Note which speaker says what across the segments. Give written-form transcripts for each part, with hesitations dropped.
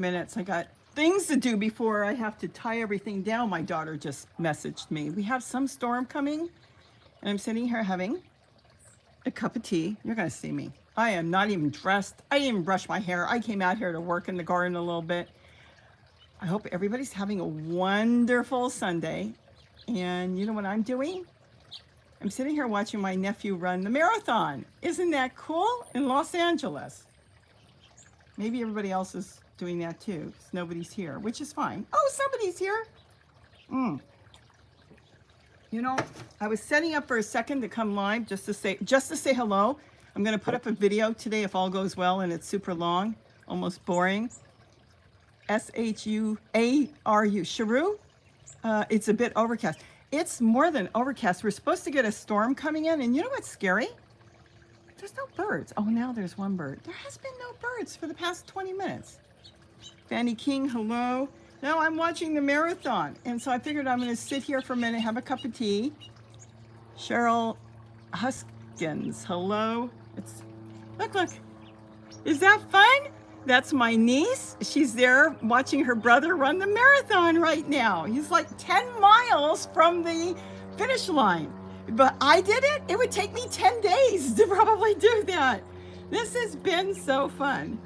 Speaker 1: minutes. I got things to do before I have to tie everything down. My daughter just messaged me. We have some storm coming, and I'm sitting here having a cup of tea. You're gonna see me. I am not even dressed. I didn't even brush my hair. I came out here to work in the garden a little bit. I hope everybody's having a wonderful Sunday. And you know what I'm doing? I'm sitting here watching my nephew run the marathon. Isn't that cool? In Los Angeles. Maybe everybody else is doing that too, because nobody's here, which is fine. Oh, somebody's here. You know, I was setting up for a second to come live just to say hello. I'm going to put up a video today if all goes well, and it's super long, almost boring. S-H-U-A-R-U, Sharu. It's a bit overcast. It's more than overcast. We're supposed to get a storm coming in, and you know what's scary? There's no birds. Oh, now there's one bird. There has been no birds for the past 20 minutes. Fanny King, hello. Now I'm watching the marathon, and so I figured I'm going to sit here for a minute, have a cup of tea. Cheryl Huskins, hello. Look. Is that fun? That's my niece. She's there watching her brother run the marathon right now. He's like 10 miles from the finish line. But I did it. It would take me 10 days to probably do that. This has been so fun.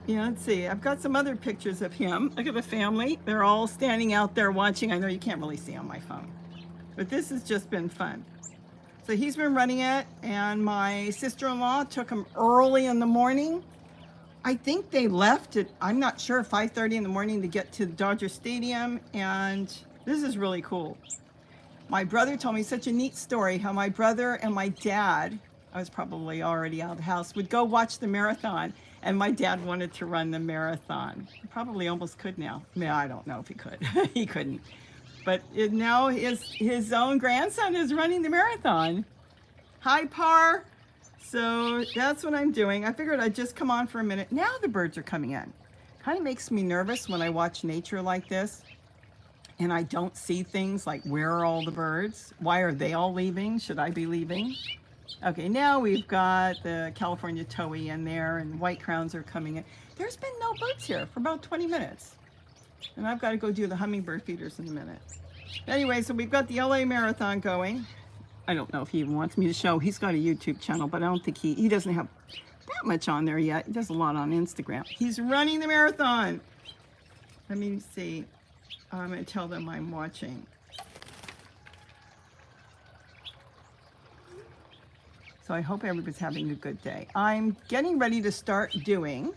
Speaker 1: Yeah, let's see. I've got some other pictures of him. Look at the family. They're all standing out there watching. I know you can't really see on my phone, but this has just been fun. So he's been running it, and my sister-in-law took him early in the morning. I think they left at, I'm not sure, 5:30 in the morning to get to Dodger Stadium, and this is really cool. My brother told me such a neat story how my brother and my dad, I was probably already out of the house, would go watch the marathon, and my dad wanted to run the marathon. He probably almost could now. Yeah, I don't know if he could. He couldn't. But now his own grandson is running the marathon. Hi, Par. So that's what I'm doing. I figured I'd just come on for a minute. Now the birds are coming in. Kind of makes me nervous when I watch nature like this and I don't see things like, where are all the birds? Why are they all leaving? Should I be leaving? Okay, now we've got the California towhee in there, and white crowns are coming in. There's been no birds here for about 20 minutes. And I've got to go do the hummingbird feeders in a minute. Anyway, so we've got the LA Marathon going. I don't know if he even wants me to show. He's got a YouTube channel, but I don't think he doesn't have that much on there yet. He does a lot on Instagram. He's running the marathon. Let me see. I'm going to tell them I'm watching. So I hope everybody's having a good day. I'm getting ready to start doing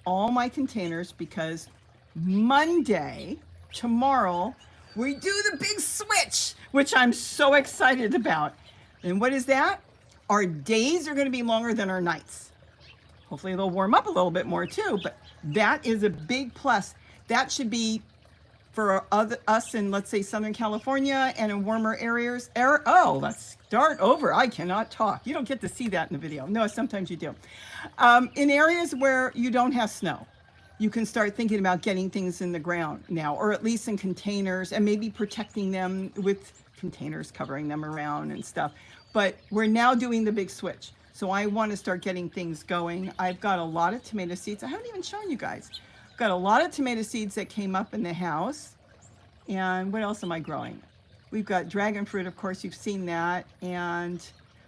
Speaker 1: all my containers because Monday, tomorrow, we do the big switch, which I'm so excited about. And what is that? Our days are going to be longer than our nights. Hopefully they'll warm up a little bit more too, but that is a big plus. That should be for us in, let's say, Southern California and in warmer areas. Oh, let's start over. I cannot talk. You don't get to see that in the video. No, sometimes you do. In areas where you don't have snow, you can start thinking about getting things in the ground now, or at least in containers, and maybe protecting them with containers, covering them around and stuff. But we're now doing the big switch. So I want to start getting things going. I've got a lot of tomato seeds. I haven't even shown you guys. I've got a lot of tomato seeds that came up in the house. And what else am I growing? We've got dragon fruit, of course, you've seen that. And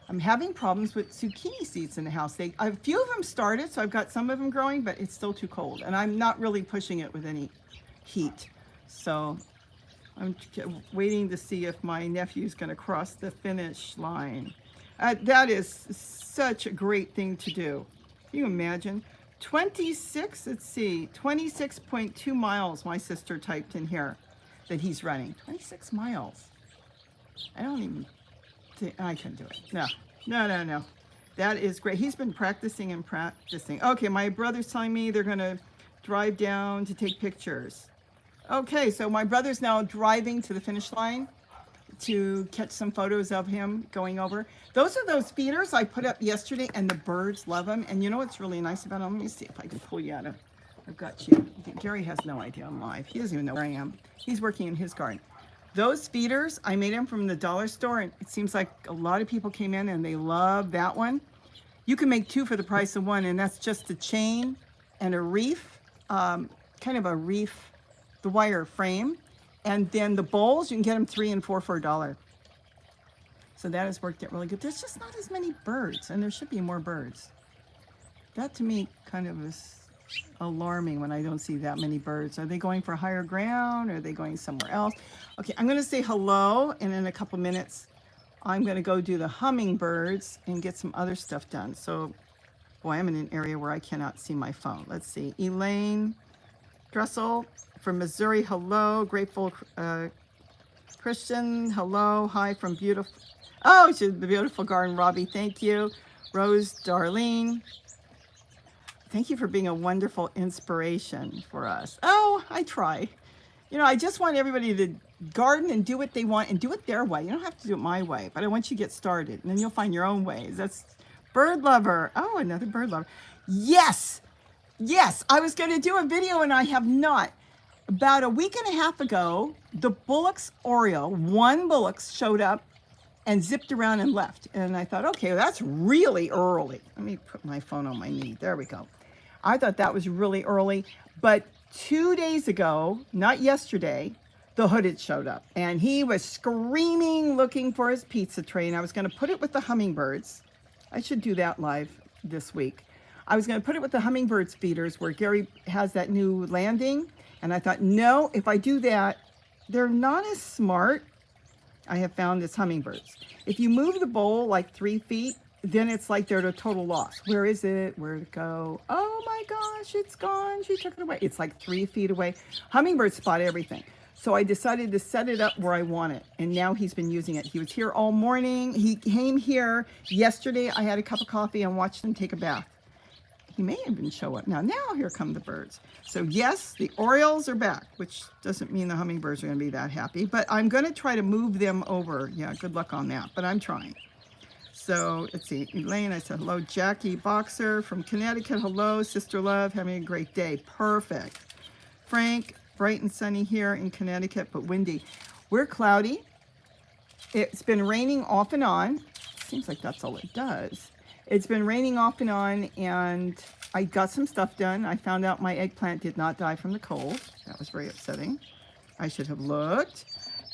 Speaker 1: I'm having problems with zucchini seeds in the house. A few of them started, so I've got some of them growing, but it's still too cold. And I'm not really pushing it with any heat. So I'm waiting to see if my nephew's going to cross the finish line. That is such a great thing to do. Can you imagine? 26.2 miles my sister typed in here that he's running. 26 miles. I can do it. No. That is great. He's been practicing and practicing. Okay, my brother's telling me they're going to drive down to take pictures. Okay, so my brother's now driving to the finish line to catch some photos of him going over. Those are those feeders I put up yesterday, and the birds love them. And you know what's really nice about them? Let me see if I can pull you out of. I've got you. Gary has no idea I'm live. He doesn't even know where I am. He's working in his garden. Those feeders, I made them from the dollar store, and it seems like a lot of people came in and they love that one. You can make two for the price of one, and that's just a chain and a reef. kind of a reef, the wire frame. And then the bowls, you can get them 3 and 4 for $1. So that has worked out really good. There's just not as many birds, and there should be more birds. That to me kind of is alarming when I don't see that many birds. Are they going for higher ground? Or are they going somewhere else? Okay, I'm going to say hello, and in a couple minutes, I'm going to go do the hummingbirds and get some other stuff done. So, boy, I'm in an area where I cannot see my phone. Let's see. Elaine Dressel from Missouri, hello. Grateful Christian, hello. Hi from beautiful. Oh, she's the beautiful garden. Robbie, thank you. Rose Darlene, thank you for being a wonderful inspiration for us. Oh, I try. You know, I just want everybody to garden and do what they want and do it their way. You don't have to do it my way, but I want you to get started, and then you'll find your own ways. That's bird lover. Oh, another bird lover. Yes, yes, I was going to do a video and I have not. About a week and a half ago, the Bullock's Oriole, one Bullock's showed up and zipped around and left. And I thought, okay, that's really early. Let me put my phone on my knee. There we go. I thought that was really early. But 2 days ago, not yesterday, the hooded showed up. And he was screaming, looking for his pizza tray. And I was going to put it with the hummingbirds. I should do that live this week. I was going to put it with the hummingbirds feeders where Gary has that new landing. And I thought, no, if I do that, they're not as smart, I have found, as hummingbirds. If you move the bowl like 3 feet, then it's like they're at a total loss. Where is it? Where'd it go? Oh my gosh, it's gone. She took it away. It's like 3 feet away. Hummingbirds spot everything. So I decided to set it up where I want it. And now he's been using it. He was here all morning. He came here yesterday. I had a cup of coffee and watched him take a bath. He may even show up. Now here come the birds. So yes, the Orioles are back, which doesn't mean the hummingbirds are going to be that happy, but I'm going to try to move them over. Yeah, good luck on that, but I'm trying. So let's see. Elaine, I said hello. Jackie Boxer from Connecticut, hello. Sister Love, having a great day. Perfect. Frank, bright and sunny here in Connecticut, but windy. We're cloudy. It's been raining off and on. Seems like that's all it does. It's been raining off and on, and I got some stuff done. I found out my eggplant did not die from the cold. That was very upsetting. I should have looked.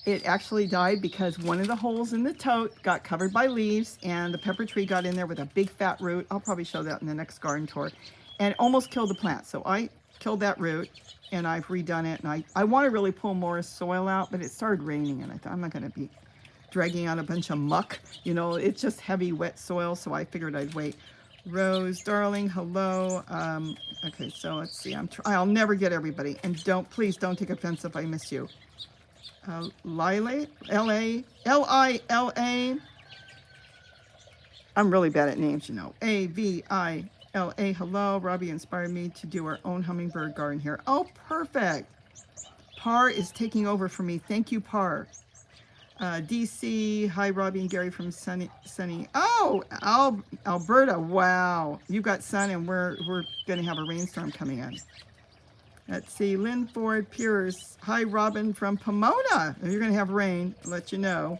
Speaker 1: It actually died because one of the holes in the tote got covered by leaves, and the pepper tree got in there with a big fat root. I'll probably show that in the next garden tour. And it almost killed the plant. So I killed that root, and I've redone it. And I want to really pull more soil out, but it started raining, and I thought I'm not going to be dragging out a bunch of muck. You know, it's just heavy, wet soil, so I figured I'd wait. Rose, darling, hello. Okay, so let's see. I'll never get everybody, and please don't take offense if I miss you. Lila, Lila. I'm really bad at names, you know. Avila. Hello. Robbie inspired me to do our own hummingbird garden here. Oh, perfect. Par is taking over for me. Thank you, Par. DC, hi Robbie and Gary from sunny. Oh, Alberta, wow. You got sun and we're gonna have a rainstorm coming in. Let's see, Lynn Ford Piers, hi Robin from Pomona. You're gonna have rain, I'll let you know.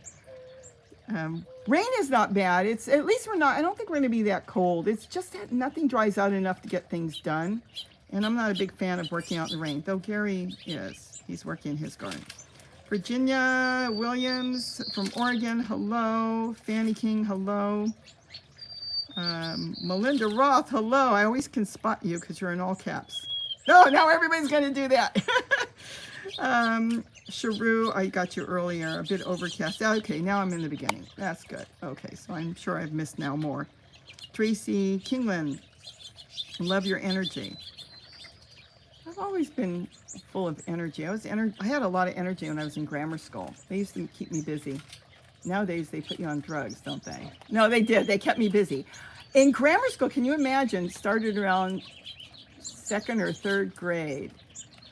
Speaker 1: Rain is not bad. It's at least I don't think we're gonna be that cold. It's just that nothing dries out enough to get things done. And I'm not a big fan of working out in the rain, though Gary is. He's working his garden. Virginia Williams from Oregon, hello. Fanny King, hello. Melinda Roth, hello. I always can spot you because you're in all caps. No, now everybody's going to do that. Sharu, I got you earlier, a bit overcast. Okay, now I'm in the beginning. That's good. Okay, so I'm sure I've missed now more. Tracy Kingland, love your energy. I've always been full of energy. I had a lot of energy when I was in grammar school. They used to keep me busy. Nowadays, they put you on drugs, don't they? No, they did. They kept me busy. In grammar school, can you imagine, started around 2nd or 3rd grade,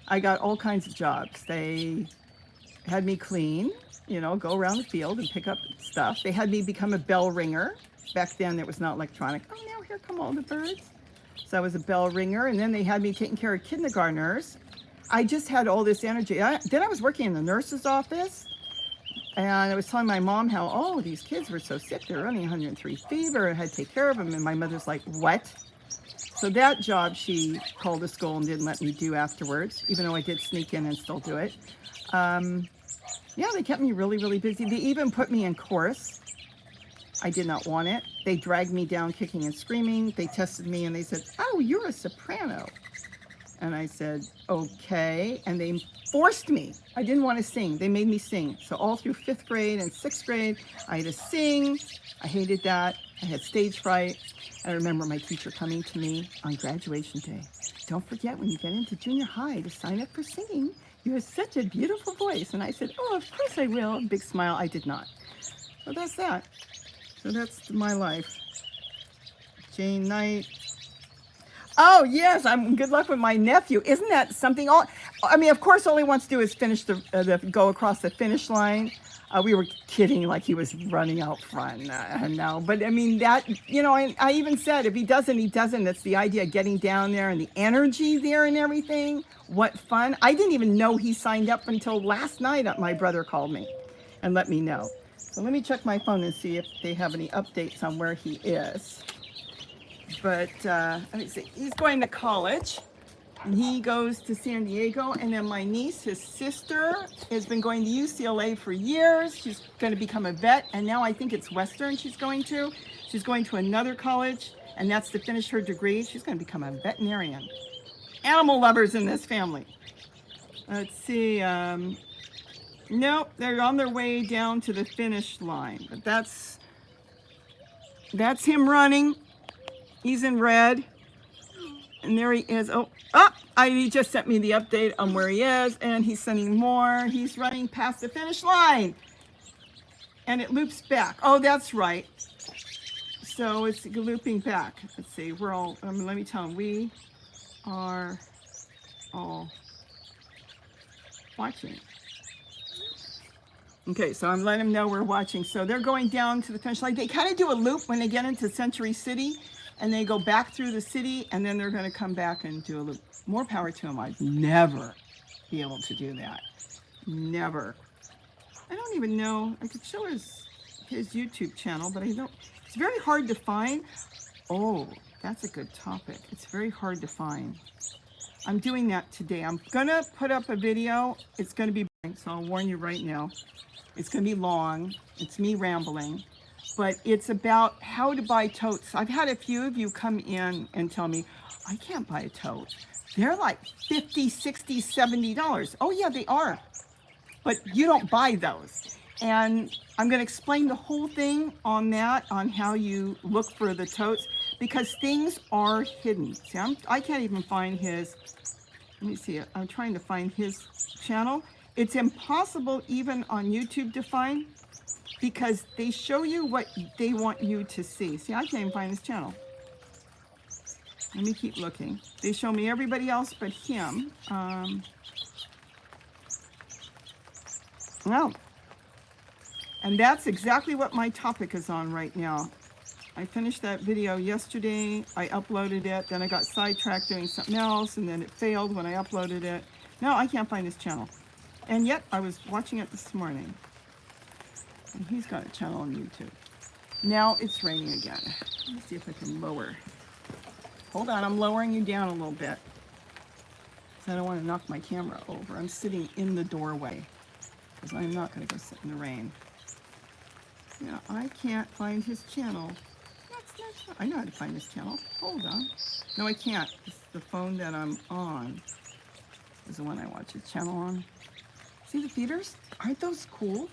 Speaker 1: I got all kinds of jobs. They had me clean, you know, go around the field and pick up stuff. They had me become a bell ringer. Back then, it was not electronic. Oh, now here come all the birds. So I was a bell ringer, and then they had me taking care of kindergartners. I just had all this energy. Then I was working in the nurse's office, and I was telling my mom how, oh, these kids were so sick. They were running 103 fever, and I had to take care of them. And my mother's like, what? So that job she called a school and didn't let me do afterwards, even though I did sneak in and still do it. Yeah, they kept me really, really busy. They even put me in chorus. I did not want it. They dragged me down kicking and screaming. They tested me and they said, "Oh, you're a soprano." And I said, "Okay." And they forced me. I didn't want to sing. They made me sing. So all through 5th grade and 6th grade, I had to sing. I hated that. I had stage fright. I remember my teacher coming to me on graduation day. "Don't forget when you get into junior high to sign up for singing. You have such a beautiful voice." And I said, "Oh, of course I will." Big smile. I did not. So that's that. So that's my life. Jane Knight. Oh, yes, I'm good luck with my nephew. Isn't that something? I mean, of course, all he wants to do is finish go across the finish line. We were kidding like he was running out front. No, but I mean, that, you know, I even said if he doesn't, he doesn't. That's the idea of getting down there and the energy there and everything. What fun. I didn't even know he signed up until last night. My brother called me and let me know. So let me check my phone and see if they have any updates on where he is. But let me see. He's going to college, and he goes to San Diego. And then my niece, his sister, has been going to UCLA for years. She's going to become a vet, and now I think it's Western she's going to. She's going to another college, and that's to finish her degree. She's going to become a veterinarian. Animal lovers in this family. Let's see. Nope, they're on their way down to the finish line. But that's him running. He's in red. And there he is. He just sent me the update on where he is, and he's sending more. He's running past the finish line. And it loops back. Oh, that's right. So it's looping back. Let's see. We're all, let me tell him, we are all watching. Okay, so I'm letting them know we're watching. So they're going down to the finish line. They kind of do a loop when they get into Century City, and they go back through the city, and then they're going to come back and do a loop. More power to them. I'd never be able to do that. Never. I don't even know. I could show his YouTube channel, but I don't. It's very hard to find. Oh, that's a good topic. It's very hard to find. I'm doing that today. I'm going to put up a video. It's going to be, so I'll warn you right now. It's going to be long. It's me rambling. But it's about how to buy totes. I've had a few of you come in and tell me, "I can't buy a tote. They're like $50, $60, $70. Oh, yeah, they are. But you don't buy those. And I'm going to explain the whole thing on that, on how you look for the totes, because things are hidden. See, I can't even find his, let me see, I'm trying to find his channel. It's impossible even on YouTube to find, because they show you what they want you to see. See, I can't even find his channel. Let me keep looking. They show me everybody else but him. Well, and that's exactly what my topic is on right now. I finished that video yesterday. I uploaded it. Then I got sidetracked doing something else, and then it failed when I uploaded it. No, I can't find his channel. And yet, I was watching it this morning. And he's got a channel on YouTube. Now it's raining again. Let me see if I can lower. Hold on, I'm lowering you down a little bit. Because I don't want to knock my camera over. I'm sitting in the doorway. Because I'm not going to go sit in the rain. Yeah, I can't find his channel. I know how to find his channel. Hold on. No, I can't. It's the phone that I'm on is the one I watch his channel on. See the feeders? Aren't those cool?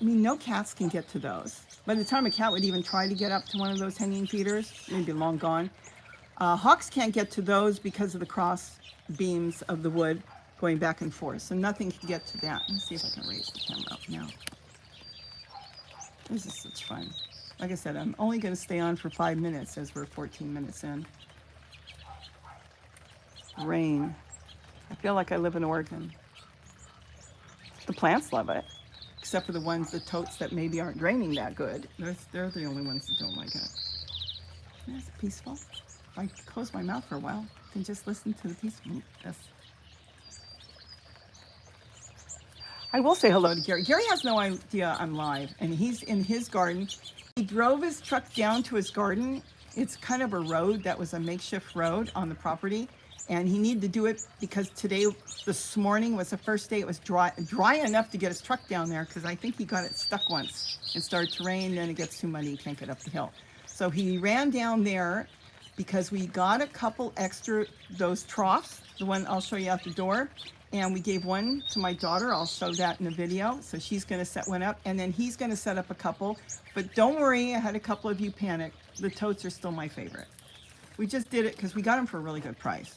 Speaker 1: I mean, no cats can get to those. By the time a cat would even try to get up to one of those hanging feeders, they'd be long gone. Hawks can't get to those because of the cross beams of the wood going back and forth. So nothing can get to that. Let's see if I can raise the camera up now. This is such fun. Like I said, I'm only going to stay on for 5 minutes as we're 14 minutes in. Rain. I feel like I live in Oregon. The plants love it, except for the ones, the totes that maybe aren't draining that good. They're the only ones that don't like it. Isn't that peaceful? If I close my mouth for a while, I can just listen to the peacefulness. I will say hello to Gary. Gary has no idea I'm live, and he's in his garden. He drove his truck down to his garden It's kind of a road that was a makeshift road on the property. And he needed to do it because this morning was the first day it was dry enough to get his truck down there, because I think he got it stuck once. It started to rain, then it gets too muddy, he can't get up the hill. So he ran down there because we got a couple extra, those troughs, the one I'll show you out the door. And we gave one to my daughter. I'll show that in the video. So she's going to set one up, and then he's going to set up a couple. But don't worry, I had a couple of you panic. The totes are still my favorite. We just did it because we got them for a really good price.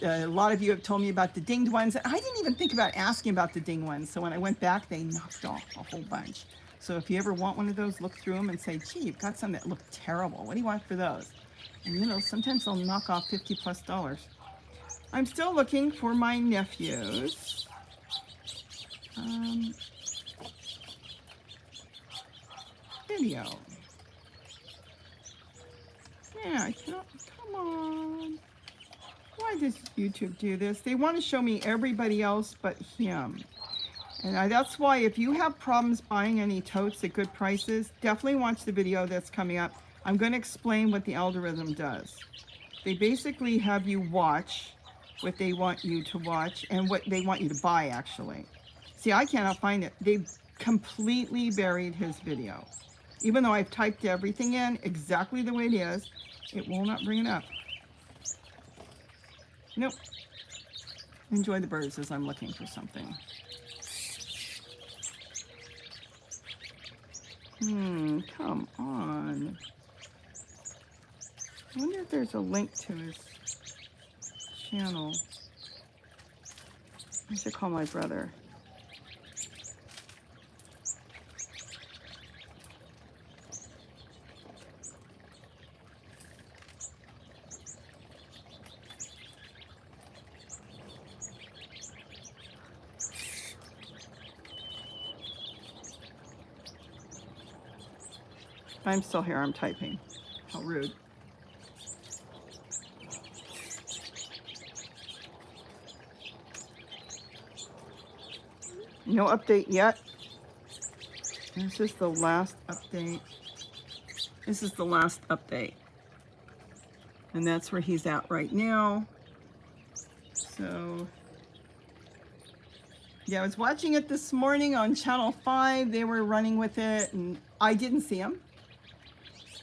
Speaker 1: A lot of you have told me about the dinged ones. I didn't even think about asking about the dinged ones. So when I went back, they knocked off a whole bunch. So if you ever want one of those, look through them and say, gee, you've got some that look terrible. What do you want for those? And you know, sometimes they'll knock off $50+. I'm still looking for my nephews. Video. Yeah, I cannot, come on. Why does YouTube do this? They want to show me everybody else but him. And that's why if you have problems buying any totes at good prices, definitely watch the video that's coming up. I'm going to explain what the algorithm does. They basically have you watch what they want you to watch and what they want you to buy, actually. See, I cannot find it. They've completely buried his video. Even though I've typed everything in exactly the way it is, it will not bring it up. Nope. Enjoy the birds as I'm looking for something. Come on. I wonder if there's a link to his channel. I should call my brother. I'm still here, I'm typing. How rude. No update yet. This is the last update. This is the last update. And that's where he's at right now. So, yeah, I was watching it this morning on Channel 5. They were running with it, and I didn't see him.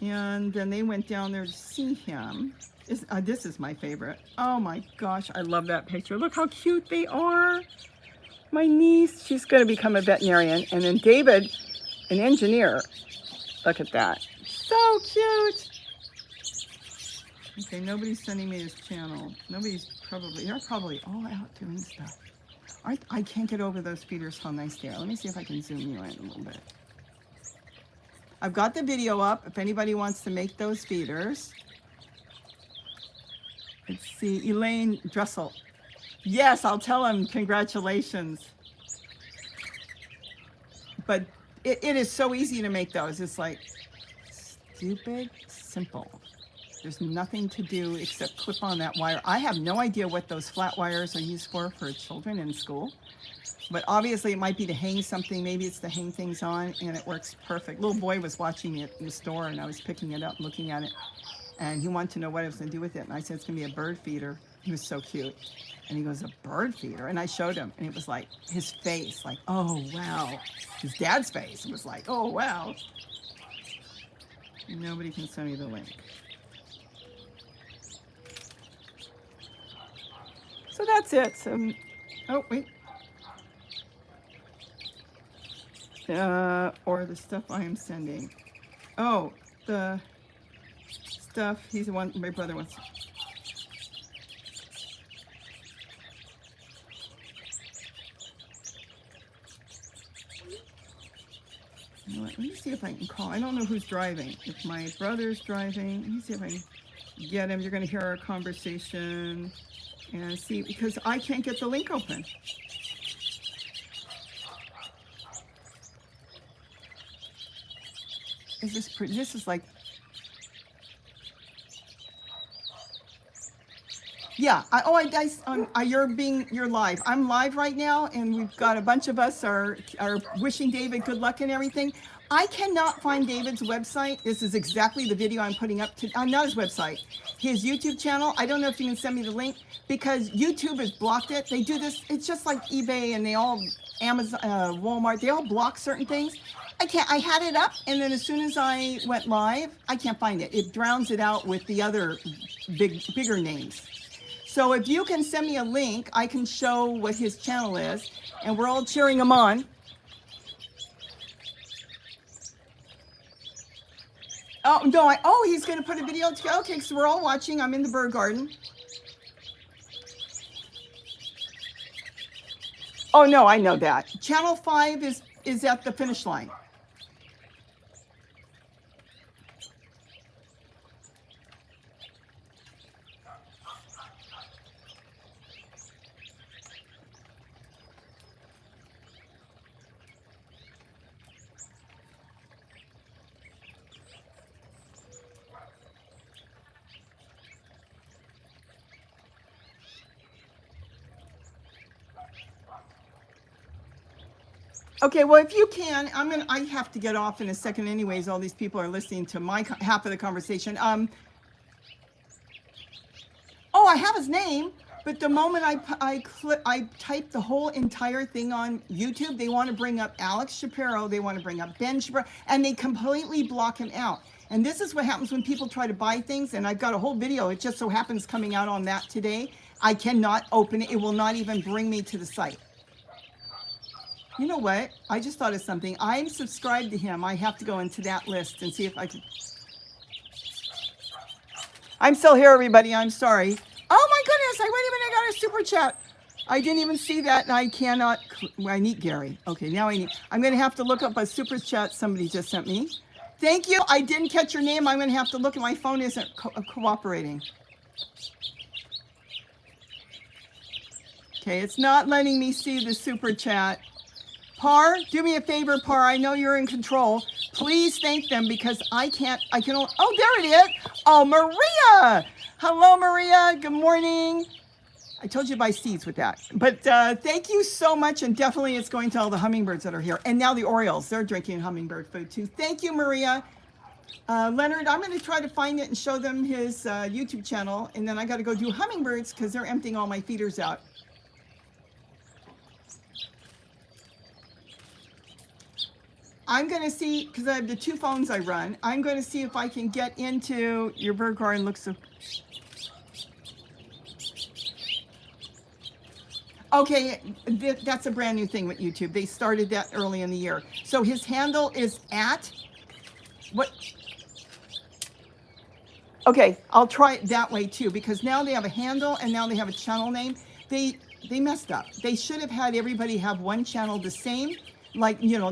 Speaker 1: And then they went down there to see him. This is my favorite. Oh my gosh, I love that picture. Look how cute they are. My niece, she's going to become a veterinarian. And then David, an engineer. Look at that. So cute. Okay, nobody's sending me his channel. They're probably all out doing stuff. I can't get over those feeders, how nice they are. Let me see if I can zoom you in a little bit. I've got the video up if anybody wants to make those feeders. Let's see, Elaine Dressel. Yes, I'll tell him congratulations. But it is so easy to make those. It's like stupid simple. There's nothing to do except clip on that wire. I have no idea what those flat wires are used for children in school. But obviously it might be to hang something. Maybe it's to hang things on, and it works perfect. Little boy was watching me in the store, and I was picking it up, looking at it. And he wanted to know what I was going to do with it. And I said, it's going to be a bird feeder. He was so cute. And he goes, a bird feeder? And I showed him, and it was like his face, like, oh, wow. His dad's face was like, oh, wow. Nobody can send me the link. So that's it. So, oh, wait. Or the stuff I am sending. Oh, the stuff, he's the one, my brother wants. You know what, let me see if I can call. I don't know who's driving. If my brother's driving, let me see if I can get him. You're going to hear our conversation and see, because I can't get the link open. Is this pretty? This is like, yeah. You're live. I'm live right now, and we've got a bunch of us are wishing David good luck and everything. I cannot find David's website. This is exactly the video I'm putting up to, not his website, his YouTube channel. I don't know if you can send me the link because YouTube has blocked it. They do this, it's just like eBay and they all, Amazon, Walmart, they all block certain things. I had it up and then as soon as I went live, I can't find it. It drowns it out with the other bigger names. So if you can send me a link, I can show what his channel is and we're all cheering him on. Oh, no, he's going to put a video together. Okay, so we're all watching. I'm in the bird garden. Oh, no, I know that. Channel 5 is at the finish line. Okay, well, if you can, I have to get off in a second anyways. All these people are listening to my half of the conversation. Oh, I have his name, but the moment I type the whole entire thing on YouTube, they want to bring up Alex Shapiro, they want to bring up Ben Shapiro, and they completely block him out. And this is what happens when people try to buy things, and I've got a whole video, it just so happens coming out on that today. I cannot open it, it will not even bring me to the site. You know what? I just thought of something. I'm subscribed to him. I have to go into that list and see if I can. I'm still here, everybody. I'm sorry. Oh my goodness. Wait a minute. I got a super chat. I didn't even see that and I cannot. I need Gary. Okay, now I'm going to have to look up a super chat somebody just sent me. Thank you. I didn't catch your name. I'm going to have to look at my phone isn't cooperating. Okay, it's not letting me see the super chat. Par, do me a favor, Par. I know you're in control. Please thank them because I can only, oh, there it is. Oh, Maria. Hello, Maria. Good morning. I told you to buy seeds with that. But thank you so much. And definitely it's going to all the hummingbirds that are here. And now the Orioles, they're drinking hummingbird food too. Thank you, Maria. Leonard, I'm going to try to find it and show them his YouTube channel. And then I got to go do hummingbirds because they're emptying all my feeders out. I'm going to see, because I have the two phones I run, I'm going to see if I can get into your bird garden. Looks so... Okay, that's a brand new thing with YouTube. They started that early in the year. So his handle is at... What? Okay, I'll try it that way too, because now they have a handle and now they have a channel name. They messed up. They should have had everybody have one channel the same. Like, you know,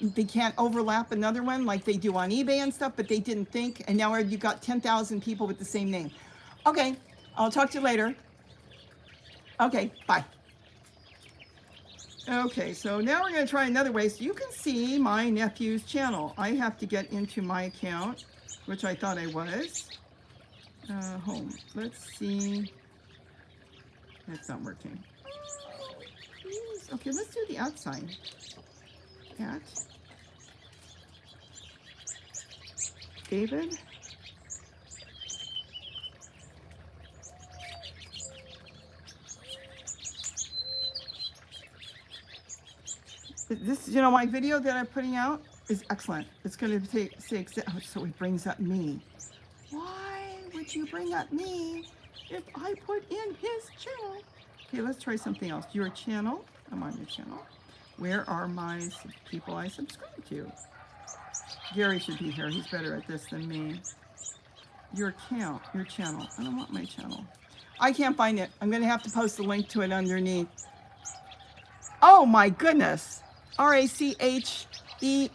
Speaker 1: they can't overlap another one like they do on eBay and stuff, but they didn't think. And now you've got 10,000 people with the same name. Okay, I'll talk to you later. Okay, bye. Okay, so now we're going to try another way. So you can see my nephew's channel. I have to get into my account, which I thought I was. Home. Let's see. That's not working. Okay, let's do the outside. At David. This, you know, my video that I'm putting out is excellent. It's going to say, oh, so it brings up me. Why would you bring up me if I put in his channel? Okay, let's try something else. Your channel. I'm on your channel. Where are my people I subscribe to? Gary should be here. He's better at this than me. Your account, your channel. I don't want my channel. I can't find it. I'm going to have to post a link to it underneath. Oh my goodness. R-A-C-H-E.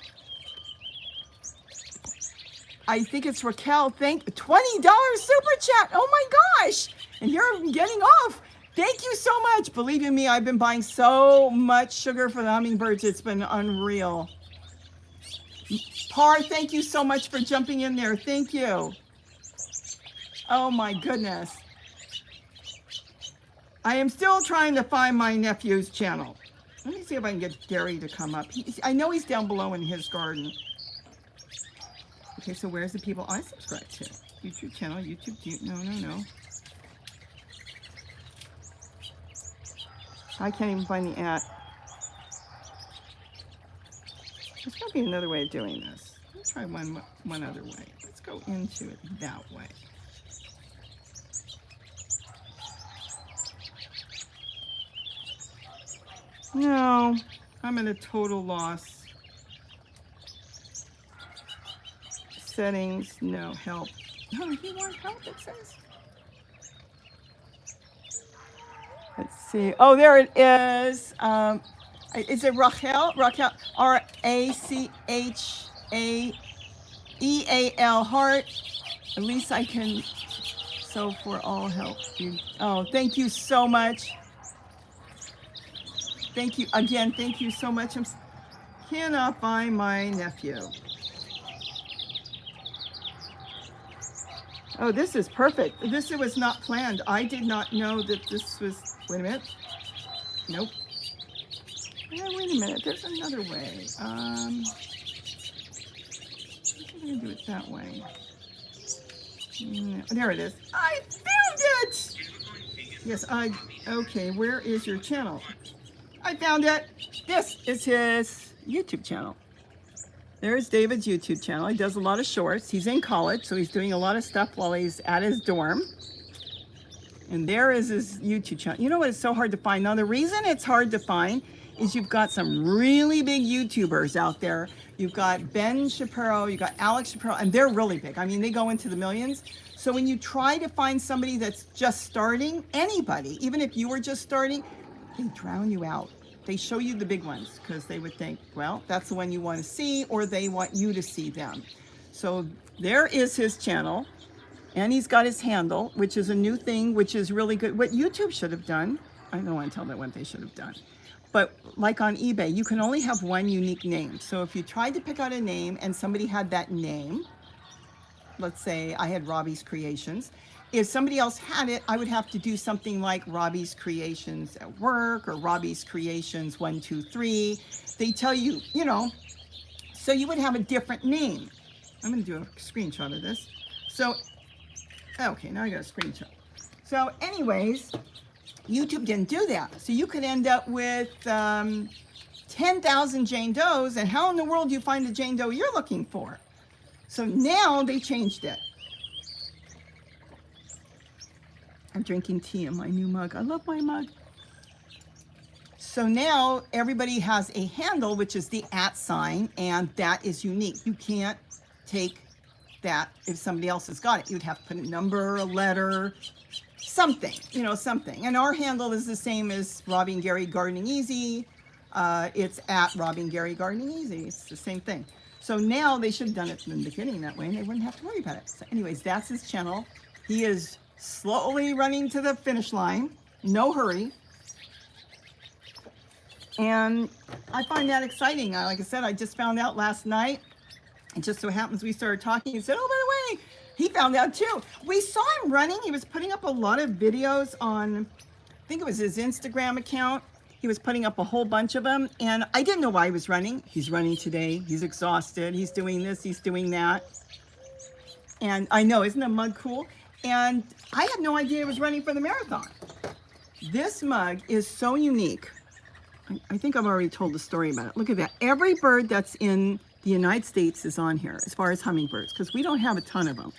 Speaker 1: I think it's Raquel. $20 super chat. Oh my gosh. And here I'm getting off. Thank you so much. Believe in me, I've been buying so much sugar for the hummingbirds. It's been unreal. Par, thank you so much for jumping in there. Thank you. Oh my goodness. I am still trying to find my nephew's channel. Let me see if I can get Gary to come up. I know he's down below in his garden. Okay, so where's the people I subscribe to? YouTube channel, YouTube, no. I can't even find the at. There's got to be another way of doing this. Let's try one other way. Let's go into it that way. No, I'm at a total loss. Settings, no, help. No, you want help, it says. Let's see. Oh, there it is. Is it Rachel? Rachel, Rachhaeal, heart. At least I can, so for all help you. Oh, thank you so much. Thank you again. Thank you so much. I cannot find my nephew. Oh, this is perfect. This was not planned. I did not know that this was, wait a minute. Nope. Yeah, wait a minute. There's another way. I'm going to do it that way. There it is. I found it! Yes, okay, where is your channel? I found it. This is his YouTube channel. There's David's YouTube channel. He does a lot of shorts. He's in college, so he's doing a lot of stuff while he's at his dorm. And there is his YouTube channel. You know what? It's so hard to find. Now, the reason it's hard to find is you've got some really big YouTubers out there. You've got Ben Shapiro, you've got Alex Shapiro, and they're really big. I mean, they go into the millions. So when you try to find somebody that's just starting, anybody, even if you were just starting, they drown you out. They show you the big ones because they would think, well, that's the one you want to see, or they want you to see them. So there is his channel, and he's got his handle, which is a new thing, which is really good. What YouTube should have done, I don't want to tell them what they should have done, but like on eBay, you can only have one unique name. So if you tried to pick out a name and somebody had that name, let's say I had Robbie's Creations. If somebody else had it, I would have to do something like Robbie's Creations at work or Robbie's Creations 123. They tell you, you know, so you would have a different name. I'm going to do a screenshot of this. So, okay, now I got a screenshot. So anyways, YouTube didn't do that. So you could end up with 10,000 Jane Does, and how in the world do you find the Jane Doe you're looking for? So now they changed it. I'm drinking tea in my new mug. I love my mug. So now everybody has a handle, which is the @ sign, and that is unique. You can't take that if somebody else has got it. You'd have to put a number, a letter, something, you know, something. And our handle is the same as Robbie and Gary Gardening Easy. It's @ Robbie and Gary Gardening Easy. It's the same thing. So now they should have done it from the beginning that way, and they wouldn't have to worry about it. So anyways, that's his channel. He is slowly running to the finish line, no hurry. And I find that exciting. Like I said, I just found out last night. It just so happens we started talking and said, oh, by the way, he found out too. We saw him running. He was putting up a lot of videos on, I think it was his Instagram account. He was putting up a whole bunch of them. And I didn't know why he was running. He's running today. He's exhausted. He's doing this. He's doing that. And I know, isn't the mug cool? And I had no idea he was running for the marathon. This mug is so unique. I think I've already told the story about it. Look at that. Every bird that's in the United States is on here as far as hummingbirds, because we don't have a ton of them.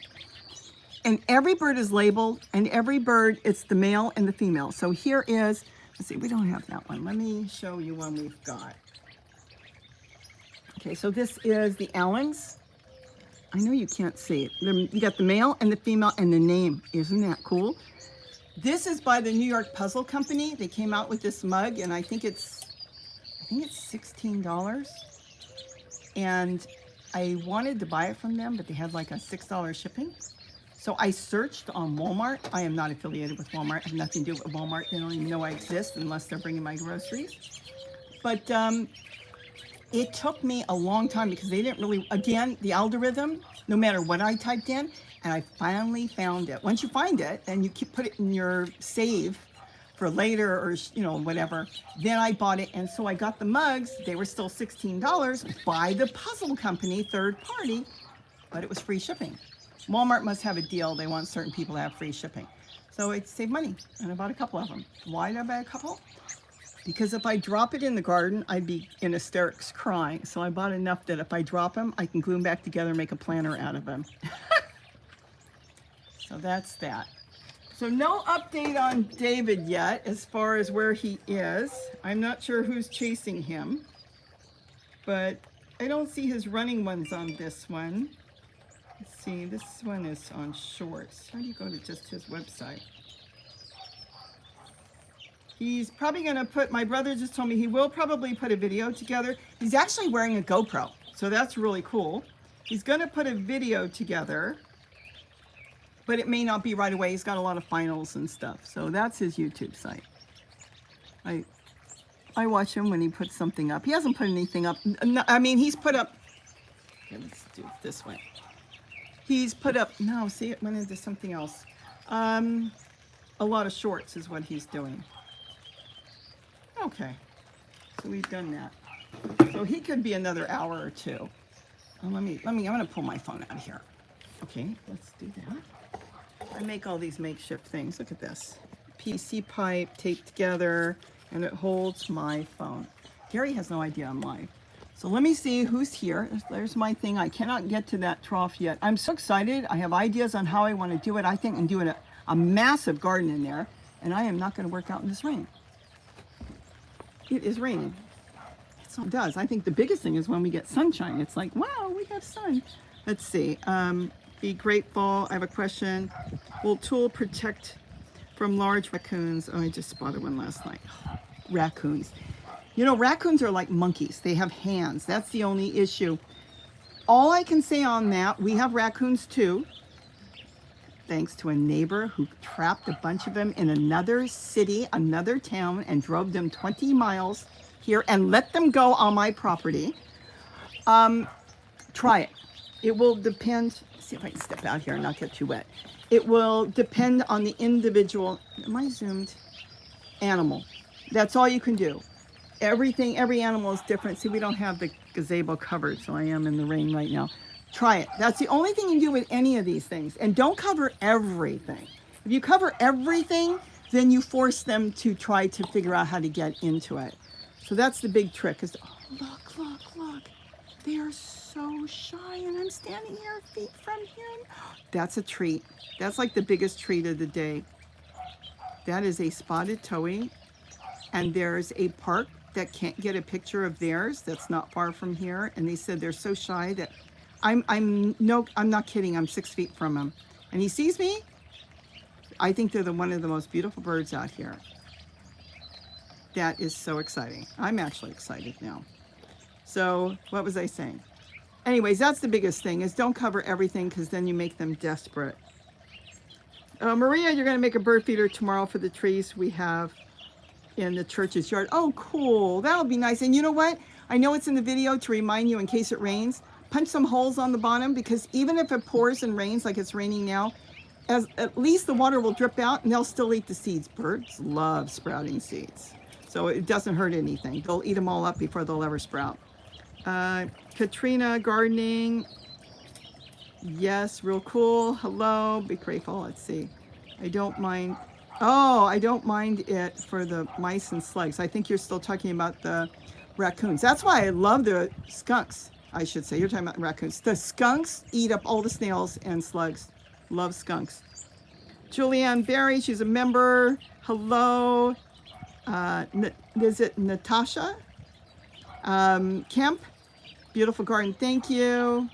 Speaker 1: And every bird is labeled, and every bird, it's the male and the female. So here is, let's see, we don't have that one. Let me show you one we've got. Okay, so this is the Allens. I know you can't see it. You got the male and the female and the name. Isn't that cool? This is by the New York Puzzle Company. They came out with this mug, and I think it's $16. And I wanted to buy it from them, but they had like a $6 shipping. So I searched on Walmart. I am not affiliated with Walmart. I have nothing to do with Walmart. They don't even know I exist unless they're bringing my groceries. But it took me a long time because they didn't really, again, the algorithm, no matter what I typed in, and I finally found it. Once you find it, then you put it in your save for later or, you know, whatever. Then I bought it, and so I got the mugs. They were still $16 by the Puzzle Company, third party. but it was free shipping. Walmart must have a deal. They want certain people to have free shipping. So it saved money, and I bought a couple of them. Why did I buy a couple? Because if I drop it in the garden, I'd be in hysterics crying. So I bought enough that if I drop them, I can glue them back together and make a planter out of them. So that's that. So no update on David yet as far as where he is. I'm not sure who's chasing him, but I don't see his running ones on this one. Let's see, this one is on shorts. How do you go to just his website? He's probably gonna put, my brother just told me he will probably put a video together. He's actually wearing a GoPro, so that's really cool. He's gonna put a video together, but it may not be right away. He's got a lot of finals and stuff. So that's his YouTube site. I watch him when he puts something up. He hasn't put anything up. I mean, he's put up, okay, let's do it this way. He's put up, no, see, it went into something else. A lot of shorts is what he's doing. Okay, so we've done that. So he could be another hour or two. Well, I'm gonna pull my phone out here. Okay, let's do that. I make all these makeshift things. Look at this. PVC pipe taped together, and it holds my phone. Gary has no idea I'm live. So let me see who's here. There's my thing. I cannot get to that trough yet. I'm so excited. I have ideas on how I want to do it. I think I'm doing a massive garden in there, and I am not going to work out in this rain. It is raining. It does. I think the biggest thing is when we get sunshine. It's like, wow, we have sun. Let's see. Be grateful. I have a question. Will tool protect from large raccoons? Oh, I just spotted one last night. Raccoons. You know, raccoons are like monkeys. They have hands. That's the only issue. All I can say on that, we have raccoons too, thanks to a neighbor who trapped a bunch of them in another city, another town, and drove them 20 miles here and let them go on my property. Try it. It will depend. See if I can step out here and not get too wet. It will depend on the individual, am I zoomed? Animal. That's all you can do. Everything, every animal is different. See, we don't have the gazebo covered, so I am in the rain right now. Try it. That's the only thing you can do with any of these things. And don't cover everything. If you cover everything, then you force them to try to figure out how to get into it. So that's the big trick. Is, oh, look, look, look. They are so shy, and I'm standing here feet from him. That's a treat. That's like the biggest treat of the day. That is a spotted towhee, and there's a park that can't get a picture of theirs that's not far from here, and they said they're so shy that I'm not kidding. I'm 6 feet from him, and he sees me. I think they're one of the most beautiful birds out here. That is so exciting. I'm actually excited now. So what was I saying? Anyways, that's the biggest thing, is don't cover everything, because then you make them desperate. Maria, you're going to make a bird feeder tomorrow for the trees we have in the church's yard. Oh, cool. That'll be nice. And you know what? I know it's in the video to remind you in case it rains, punch some holes on the bottom, because even if it pours and rains like it's raining now, at least the water will drip out and they'll still eat the seeds. Birds love sprouting seeds. So it doesn't hurt anything. They'll eat them all up before they'll ever sprout. Katrina gardening. Yes, real cool. Hello, be grateful. Let's see. I don't mind. Oh, I don't mind it for the mice and slugs. I think you're still talking about the raccoons. That's why I love the skunks, I should say. You're talking about raccoons. The skunks eat up all the snails and slugs. Love skunks. Julianne Berry, she's a member. Hello. Is it Natasha? Kemp, beautiful garden, thank you.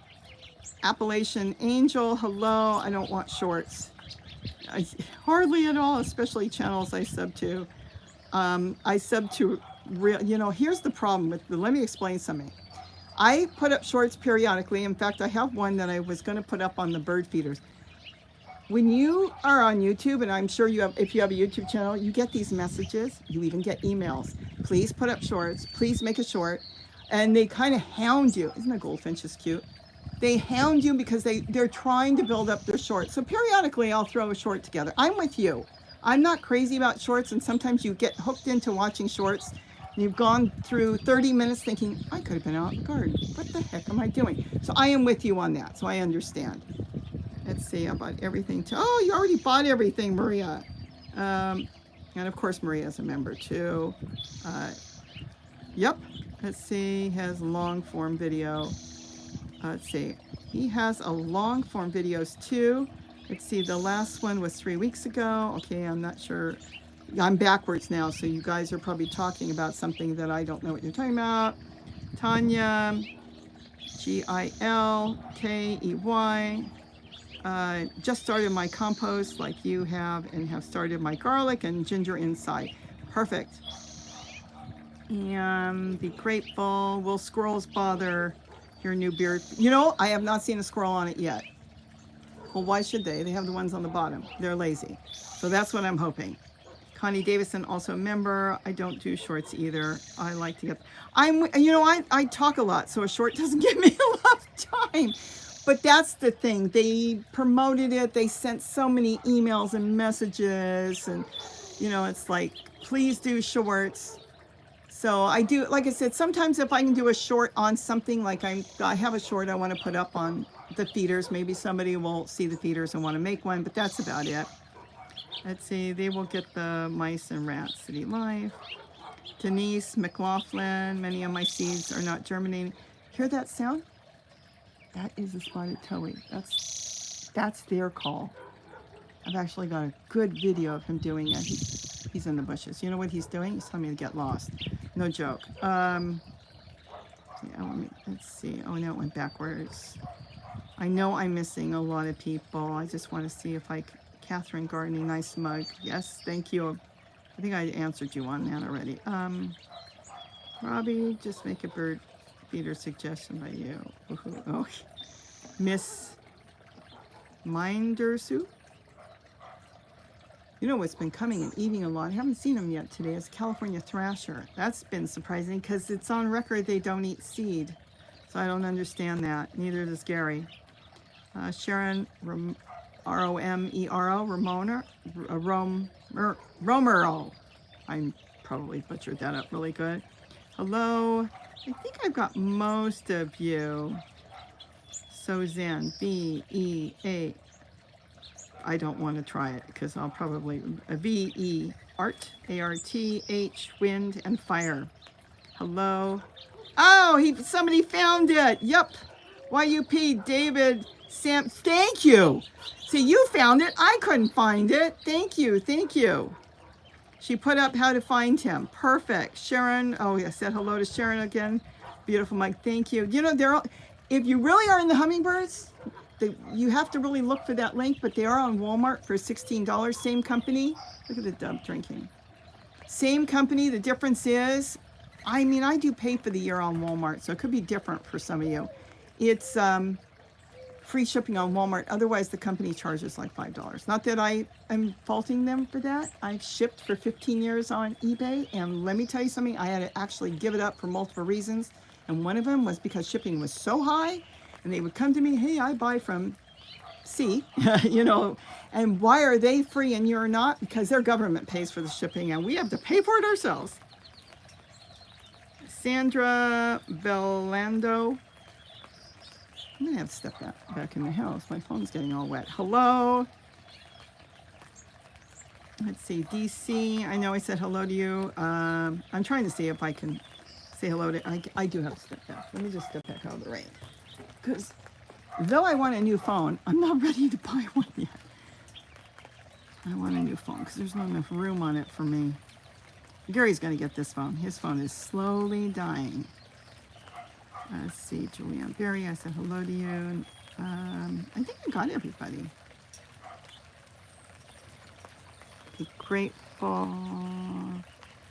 Speaker 1: Appalachian Angel, hello. I don't want shorts. Hardly at all, especially channels I sub to. I sub to real, you know, here's the problem with let me explain something. I put up shorts periodically. In fact, I have one that I was going to put up on the bird feeders. When you are on YouTube, and I'm sure you have, if you have a YouTube channel, you get these messages, you even get emails. Please put up shorts, please make a short. And they kind of hound you. Isn't a goldfinch is cute? They hound you because they're trying to build up their shorts. So periodically I'll throw a short together. I'm with you. I'm not crazy about shorts, and sometimes you get hooked into watching shorts. You've gone through 30 minutes thinking, I could have been out in the garden. What the heck am I doing? So I am with you on that. So I understand. Let's see, I bought everything. Oh, you already bought everything, Maria. And of course, Maria's a member too. Yep. Let's see, has long form video. Let's see, he has a long form videos too. Let's see, the last one was 3 weeks ago. Okay, I'm not sure. I'm backwards now, so you guys are probably talking about something that I don't know what you're talking about. Tanya, Gilkey. Just started my compost like you have, and have started my garlic and ginger inside. Perfect. And be grateful. Will squirrels bother your new beard? You know, I have not seen a squirrel on it yet. Well, why should they? They have the ones on the bottom. They're lazy. So that's what I'm hoping. Connie Davison, also a member. I don't do shorts either. I like to get, I talk a lot, so a short doesn't give me a lot of time. But that's the thing. They promoted it. They sent so many emails and messages, and, it's like, please do shorts. So I do, like I said, sometimes if I can do a short on something, like I have a short I want to put up on the feeders. Maybe somebody will see the feeders and want to make one, but that's about it. Let's see, they will get the mice and rats. City Life. Denise McLaughlin, many of my seeds are not germinating. Hear that sound? That is a spotted towhee. That's their call. I've actually got a good video of him doing it. He's in the bushes. You know what he's doing? He's telling me to get lost. No joke. Let's see. Oh, no, it went backwards. I know I'm missing a lot of people. I just want to see if Catherine Gardening, nice mug. Yes, thank you. I think I answered you on that already. Robbie, just make a bird feeder suggestion by you. Oh, Miss Mindersu. You know what's been coming and eating a lot? I haven't seen them yet today. It's California Thrasher. That's been surprising because it's on record they don't eat seed. So I don't understand that. Neither does Gary. Sharon Romero, Romero. I probably butchered that up really good. Hello. I think I've got most of you. Sozanne, B-E-A. I don't want to try it because I'll probably, V-E, Art, A-R-T-H, Wind and Fire. Hello. Oh, somebody found it. Yep. Y-U-P, David, Sam, thank you. See, you found it. I couldn't find it. Thank you. Thank you. She put up how to find him. Perfect. Sharon. Oh, I said hello to Sharon again. Beautiful, Mike. Thank you. If you really are in the hummingbirds, you have to really look for that link, but they are on Walmart for $16. Same company. Look at the dove drinking. Same company. The difference is, I do pay for the year on Walmart, so it could be different for some of you. It's free shipping on Walmart. Otherwise, the company charges like $5. Not that I am faulting them for that. I've shipped for 15 years on eBay, and let me tell you something, I had to actually give it up for multiple reasons. And one of them was because shipping was so high, and they would come to me, hey, I buy from C, and why are they free and you're not? Because their government pays for the shipping, and we have to pay for it ourselves. Sandra Bellando. I'm gonna have to step back in the house. My phone's getting all wet. Hello. Let's see, DC. I know I said hello to you. I'm trying to see if I can say hello to. I do have to step back. Let me just step back out of the rain. Because though I want a new phone, I'm not ready to buy one yet. I want a new phone because there's not enough room on it for me. Gary's gonna get this phone. His phone is slowly dying. Let's see, Julianne Berry, I said hello to you. I think I got everybody. Be grateful. I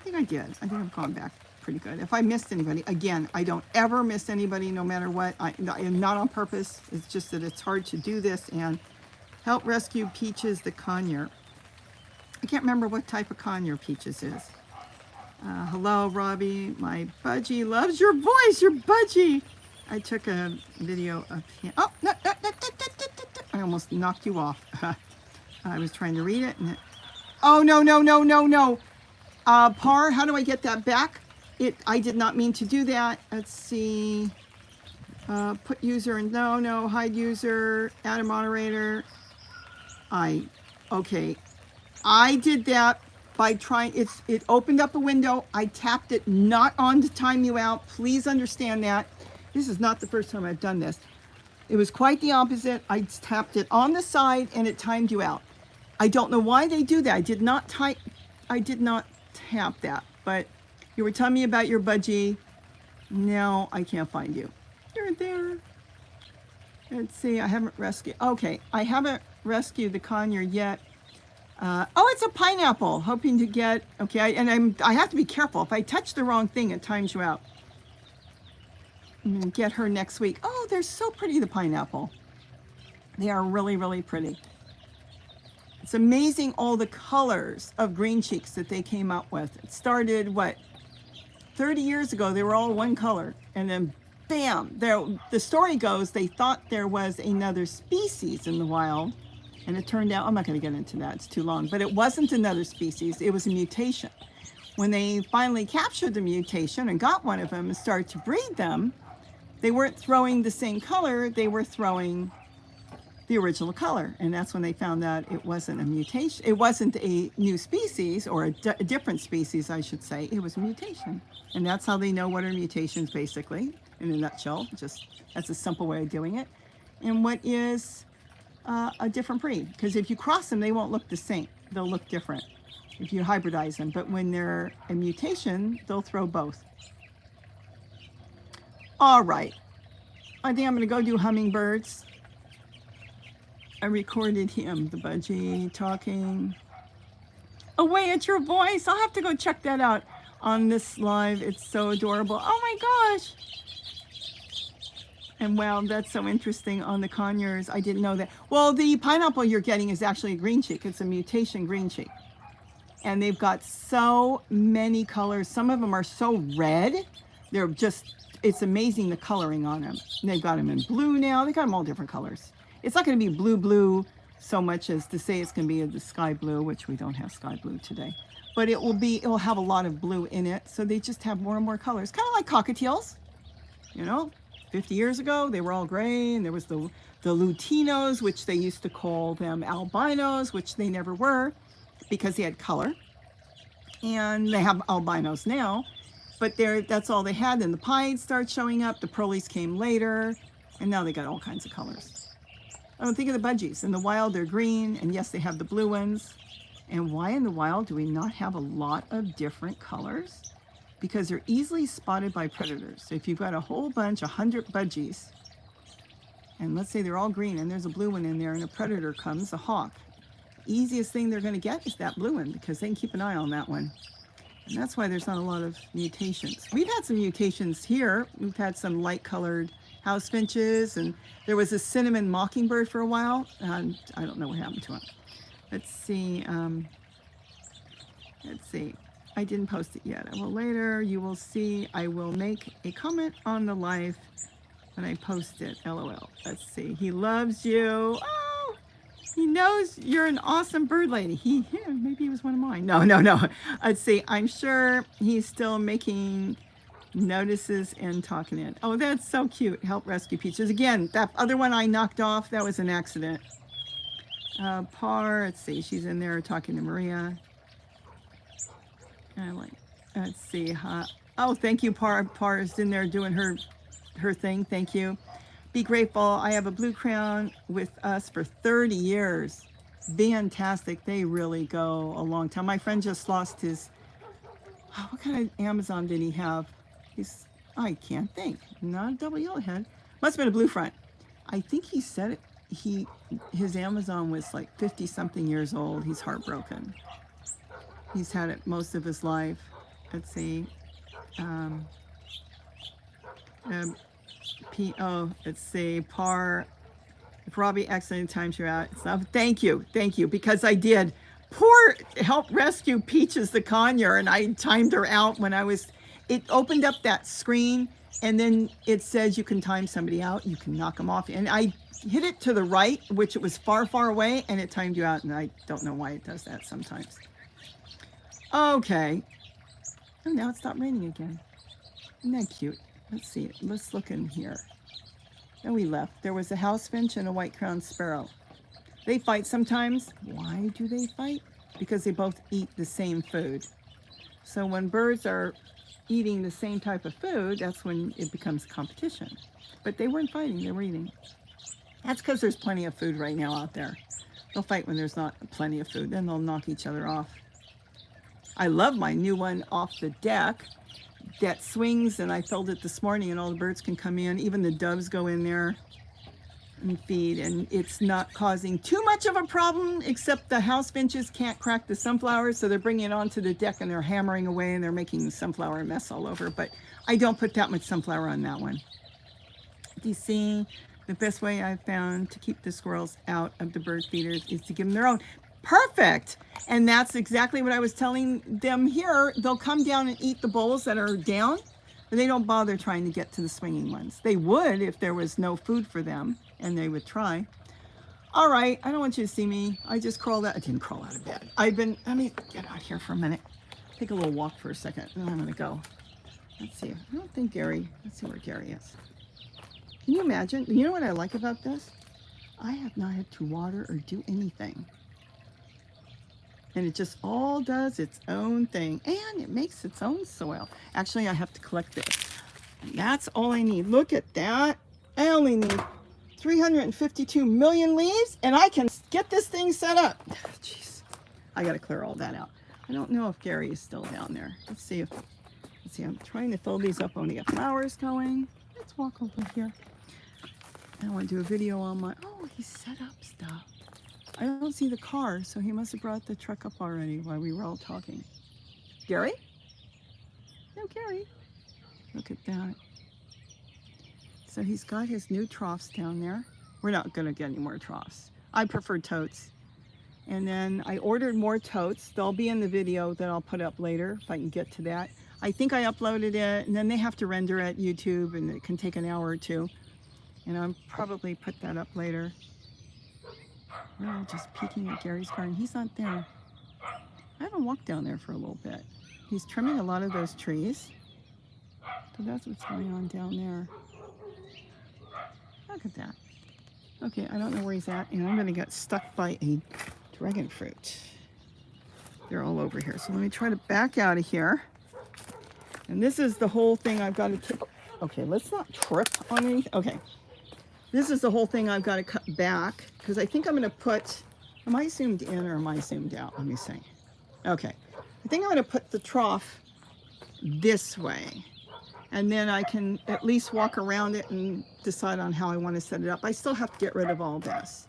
Speaker 1: think I did. I think I've gone back pretty good. If I missed anybody, again, I don't ever miss anybody no matter what. I am not on purpose. It's just that it's hard to do this. And help rescue Peaches the conure. I can't remember what type of conure Peaches is. Hello, Robbie. My budgie loves your voice. Your budgie. I took a video of him. Oh, no, I almost knocked you off. I was trying to read it. Oh, no. Par, how do I get that back? I did not mean to do that. Let's see. Put user and no, hide user, add a moderator. Okay. I did that by trying, it opened up a window. I tapped it not on to time you out. Please understand that. This is not the first time I've done this. It was quite the opposite. I tapped it on the side and it timed you out. I don't know why they do that. I did not tap that, but you were telling me about your budgie. Now I can't find you. You're there. Let's see, I haven't rescued. Okay, I haven't rescued the conure yet. Oh, it's a pineapple. Hoping to get, okay, I have to be careful. If I touch the wrong thing, it times you out. I'm gonna get her next week. Oh, they're so pretty, the pineapple. They are really, really pretty. It's amazing all the colors of green cheeks that they came up with. It started, what, 30 years ago, they were all one color. And then, bam, the story goes, they thought there was another species in the wild. And it turned out, I'm not going to get into that, it's too long, but it wasn't another species, it was a mutation. When they finally captured the mutation and got one of them and started to breed them, they weren't throwing the same color, they were throwing the original color. And that's when they found out it wasn't a mutation, it wasn't a new species, or a different species, I should say, it was a mutation. And that's how they know what are mutations, basically, in a nutshell. Just, that's a simple way of doing it. And what is a different breed, because if you cross them, they won't look the same. They'll look different if you hybridize them. But when they're a mutation, they'll throw both. All right. I think I'm going to go do hummingbirds. I recorded him, the budgie, talking. Away at your voice. I'll have to go check that out on this live. It's so adorable. Oh my gosh. And wow, that's so interesting on the conures. I didn't know that. Well, the pineapple you're getting is actually a green cheek. It's a mutation green cheek. And they've got so many colors. Some of them are so red. They're just, it's amazing the coloring on them. And they've got them in blue now. They got them all different colors. It's not going to be blue so much as to say it's going to be the sky blue, which we don't have sky blue today. But it will have a lot of blue in it. So they just have more and more colors. Kind of like cockatiels, you know. 50 years ago, they were all gray, and there was the lutinos, which they used to call them albinos, which they never were because they had color. And they have albinos now, but that's all they had. Then the pieds started showing up, the pearlies came later, and now they got all kinds of colors. I don't think of the budgies. In the wild, they're green, and yes, they have the blue ones. And why in the wild do we not have a lot of different colors? Because they're easily spotted by predators. So if you've got a whole bunch, 100 budgies, and let's say they're all green and there's a blue one in there and a predator comes, a hawk, the easiest thing they're going to get is that blue one because they can keep an eye on that one. And that's why there's not a lot of mutations. We've had some mutations here. We've had some light colored house finches, and there was a cinnamon mockingbird for a while, and I don't know what happened to him. Let's see. I didn't post it yet. I will later. You will see. I will make a comment on the live when I post it. LOL. Let's see. He loves you. Oh, he knows you're an awesome bird lady. Maybe he was one of mine. No. Let's see. I'm sure he's still making notices and talking in. Oh, that's so cute. Help rescue peaches. Again, that other one I knocked off, that was an accident. Let's see. She's in there talking to Maria. Let's see. Oh, thank you, Par is in there doing her thing. Thank you. Be grateful. I have a blue crown with us for 30 years. Fantastic. They really go a long time. My friend just lost his, what kind of Amazon did he have? I can't think. Not a double yellowhead. Must have been a blue front. I think he said it. His Amazon was like 50 something years old. He's heartbroken. He's had it most of his life. Let's see. Let's see. Par. If Robbie accidentally times you out, it's not. Thank you, because I did. Poor help rescue Peaches the conure, and I timed her out when I was. It opened up that screen, and then it says you can time somebody out. You can knock them off, and I hit it to the right, which it was far, far away, and it timed you out. And I don't know why it does that sometimes. Okay. Oh, now it stopped raining again. Isn't that cute? Let's see. Let's look in here. And we left. There was a house finch and a white-crowned sparrow. They fight sometimes. Why do they fight? Because they both eat the same food. So when birds are eating the same type of food, that's when it becomes competition. But they weren't fighting, they were eating. That's because there's plenty of food right now out there. They'll fight when there's not plenty of food, then they'll knock each other off. I love my new one off the deck that swings, and I filled it this morning, and all the birds can come in. Even the doves go in there and feed, and it's not causing too much of a problem, except the house finches can't crack the sunflowers, so they're bringing it onto the deck and they're hammering away and they're making the sunflower mess all over. But I don't put that much sunflower on that one. Do you see? The best way I've found to keep the squirrels out of the bird feeders is to give them their own. Perfect! And that's exactly what I was telling them here. They'll come down and eat the bowls that are down, but they don't bother trying to get to the swinging ones. They would if there was no food for them, and they would try. All right, I don't want you to see me. I just crawled out. I didn't crawl out of bed. Let me get out here for a minute. Take a little walk for a second, and then I'm gonna go. Let's see. I don't think Gary, let's see where Gary is. Can you imagine? You know what I like about this? I have not had to water or do anything. And it just all does its own thing. And it makes its own soil. Actually, I have to collect this. And that's all I need. Look at that. I only need 352 million leaves, and I can get this thing set up. Jeez. I got to clear all that out. I don't know if Gary is still down there. Let's see. I'm trying to fill these up. I want to get flowers going. Let's walk over here. I want to do a video on my, oh, he set up stuff. I don't see the car, so he must have brought the truck up already while we were all talking. Gary? No, Gary. Look at that. So he's got his new troughs down there. We're not going to get any more troughs. I prefer totes. And then I ordered more totes. They'll be in the video that I'll put up later if I can get to that. I think I uploaded it, and then they have to render at YouTube, and it can take an hour or two. And I'll probably put that up later. We're all just peeking at Gary's garden. He's not there. I haven't walked down there for a little bit. He's trimming a lot of those trees. So that's what's going on down there. Look at that. Okay, I don't know where he's at, and I'm going to get stuck by a dragon fruit. They're all over here. So let me try to back out of here. And this is the whole thing I've got to take. Okay, let's not trip on anything. Okay. This is the whole thing I've got to cut back, because I think I'm going to put, am I zoomed in or am I zoomed out? Let me see. Okay. I think I'm going to put the trough this way, and then I can at least walk around it and decide on how I want to set it up. I still have to get rid of all this.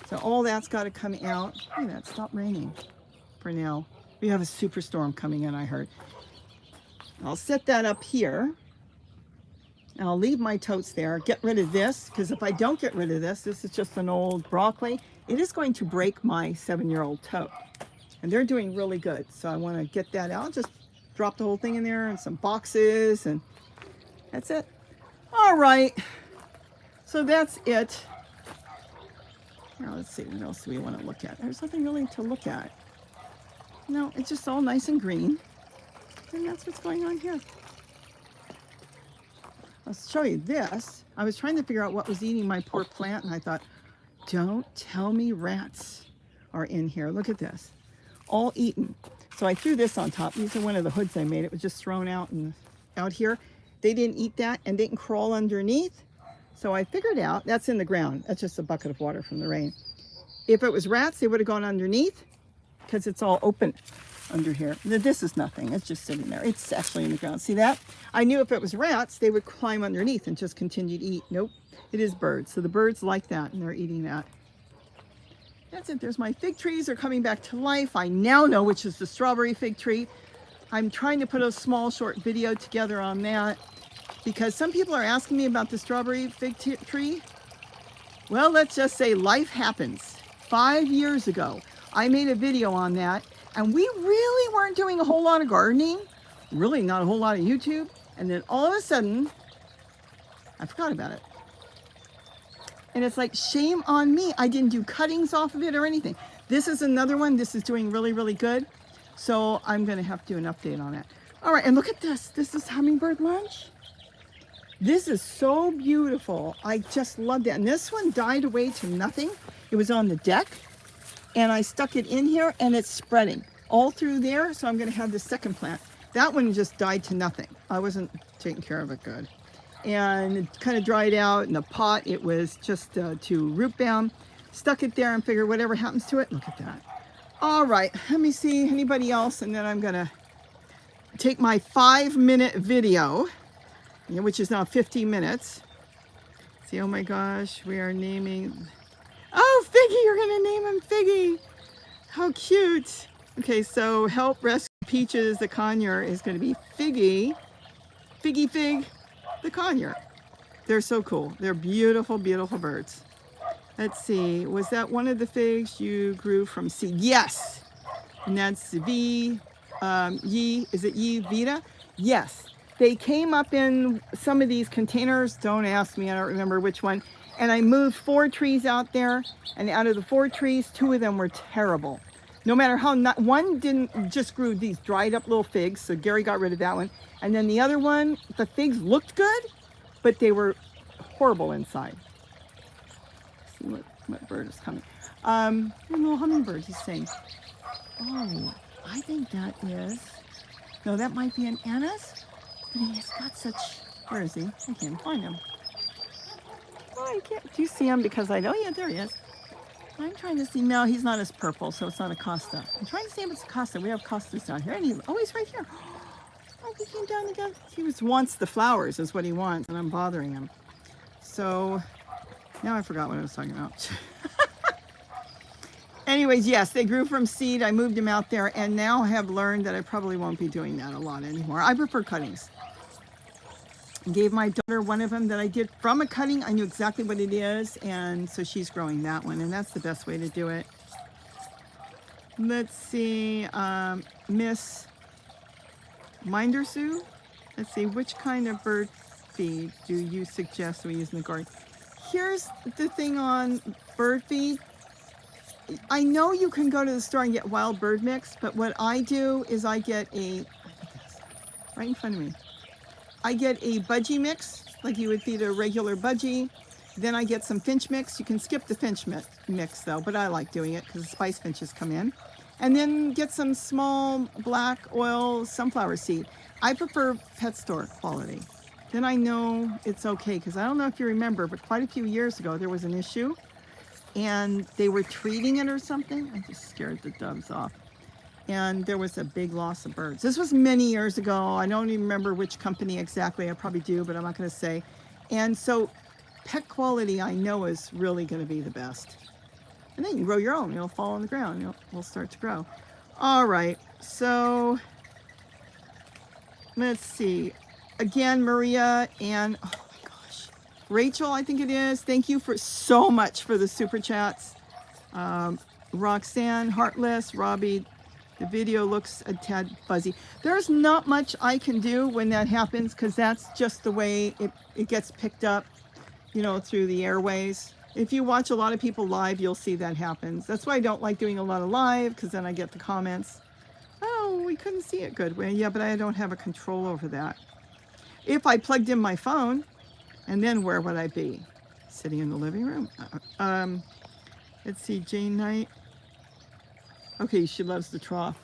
Speaker 1: So all that's got to come out. Look at that, stop raining for now. We have a superstorm coming in, I heard. I'll set that up here. And I'll leave my totes there, get rid of this, because if I don't get rid of this, this is just an old broccoli, it is going to break my 7-year-old tote. And they're doing really good, so I want to get that out. I'll just drop the whole thing in there and some boxes, and that's it. All right, so that's it. Now let's see, what else do we want to look at? There's nothing really to look at. No, it's just all nice and green. And that's what's going on here. I'll show you this. I was trying to figure out what was eating my poor plant, and I thought, don't tell me rats are in here. Look at this. All eaten. So I threw this on top. These are one of the hoods I made. It was just thrown out and out here. They didn't eat that, and they didn't crawl underneath. So I figured out, that's in the ground. That's just a bucket of water from the rain. If it was rats, they would have gone underneath, because it's all open under here. This is nothing. It's just sitting there. It's actually in the ground. See that? I knew if it was rats, they would climb underneath and just continue to eat. Nope. It is birds. So the birds like that, and they're eating that. That's it. There's my fig trees. They're coming back to life. I now know which is the strawberry fig tree. I'm trying to put a small short video together on that, because some people are asking me about the strawberry fig tree. Well, let's just say life happens. 5 years ago, I made a video on that. And we really weren't doing a whole lot of gardening, really not a whole lot of YouTube. And then all of a sudden, I forgot about it. And it's like, shame on me. I didn't do cuttings off of it or anything. This is another one. This is doing really, really good. So I'm going to have to do an update on it. All right, and look at this. This is hummingbird lunch. This is so beautiful. I just loved it. And this one died away to nothing. It was on the deck, and I stuck it in here, and it's spreading all through there. So I'm going to have the second plant. That one just died to nothing. I wasn't taking care of it good. And it kind of dried out in the pot. It was just too root bound. Stuck it there and figured whatever happens to it, look at that. All right, let me see anybody else, and then I'm gonna take my 5-minute video, which is now 15 minutes. See, oh my gosh, we are naming, oh, Figgy, you're gonna name him Figgy. How cute. Okay, so help rescue Peaches the conure is gonna be Figgy, Figgy Fig the conure. They're so cool. They're beautiful, beautiful birds. Let's see, was that one of the figs you grew from seed? Yes, and that's Yi, is it Yi Vita? Yes, they came up in some of these containers. Don't ask me, I don't remember which one. And I moved 4 trees out there, and out of the 4 trees, 2 of them were terrible. No matter how, one didn't, just grew these dried up little figs, so Gary got rid of that one. And then the other one, the figs looked good, but they were horrible inside. See what bird is coming. Little hummingbird, he's saying. Oh, I think that is, no, that might be an anise, but he's got such, where is he? I can't find him. Oh, I can't, do you see him? Because I know, yeah, there he is. I'm trying to see, no, he's not as purple, so it's not a Costa. I'm trying to see if it's a Costa. We have Costas down here, and he's right here. Oh, he came down again. He wants the flowers, is what he wants, and I'm bothering him. So, now I forgot what I was talking about. Anyways, yes, they grew from seed. I moved them out there, and now I have learned that I probably won't be doing that a lot anymore. I prefer cuttings. I gave my daughter one of them that I did from a cutting. I knew exactly what it is, and so she's growing that one, and that's the best way to do it. Let's see, Miss Mindersu. Let's see, which kind of bird feed do you suggest we use in the garden? Here's the thing on bird feed. I know you can go to the store and get wild bird mix, but what I do is I get a, right in front of me, I get a budgie mix, like you would feed a regular budgie. Then I get some finch mix. You can skip the finch mix though, but I like doing it because the spice finches come in. And then get some small black oil sunflower seed. I prefer pet store quality. Then I know it's okay, because I don't know if you remember, but quite a few years ago there was an issue and they were treating it or something. I just scared the doves off. And there was a big loss of birds. This was many years ago. I don't even remember which company exactly. I probably do, but I'm not going to say. And so pet quality, I know, is really going to be the best. And then you can grow your own. It'll fall on the ground. It'll start to grow. All right. So let's see. Again, Maria and, oh my gosh, Rachel, I think it is. Thank you for so much for the super chats. Roxanne, Heartless, Robbie, the video looks a tad fuzzy. There's not much I can do when that happens, because that's just the way it gets picked up, you know, through the airways. If you watch a lot of people live, you'll see that happens. That's why I don't like doing a lot of live, because then I get the comments, oh, we couldn't see it good. Well, yeah, but I don't have a control over that. If I plugged in my phone, and then where would I be? Sitting in the living room. Let's see, Jane Knight. Okay, she loves the trough.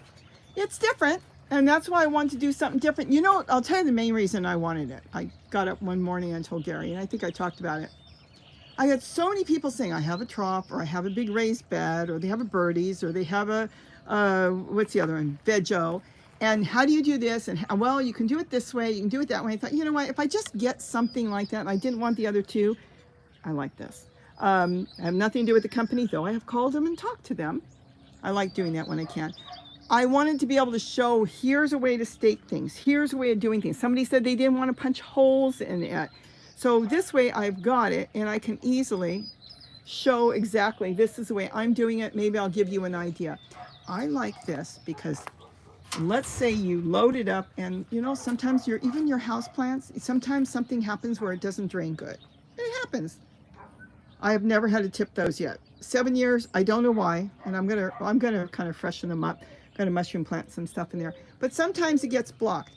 Speaker 1: It's different, and that's why I wanted to do something different. You know, I'll tell you the main reason I wanted it. I got up one morning and told Gary, and I think I talked about it. I had so many people saying, I have a trough, or I have a big raised bed, or they have a birdies, or they have a, what's the other one? Veggie. And how do you do this? And well, you can do it this way, you can do it that way. I thought, you know what, if I just get something like that, and I didn't want the other two, I like this. I have nothing to do with the company, though I have called them and talked to them. I like doing that when I can. I wanted to be able to show, here's a way to stake things. Here's a way of doing things. Somebody said they didn't want to punch holes in it. So this way I've got it, and I can easily show exactly, this is the way I'm doing it. Maybe I'll give you an idea. I like this because let's say you load it up, and you know, sometimes even your house plants, sometimes something happens where it doesn't drain good. It happens. I have never had to tip those yet. 7 years, I don't know why, and I'm gonna kind of freshen them up. Got to mushroom plant some stuff in there. But sometimes it gets blocked.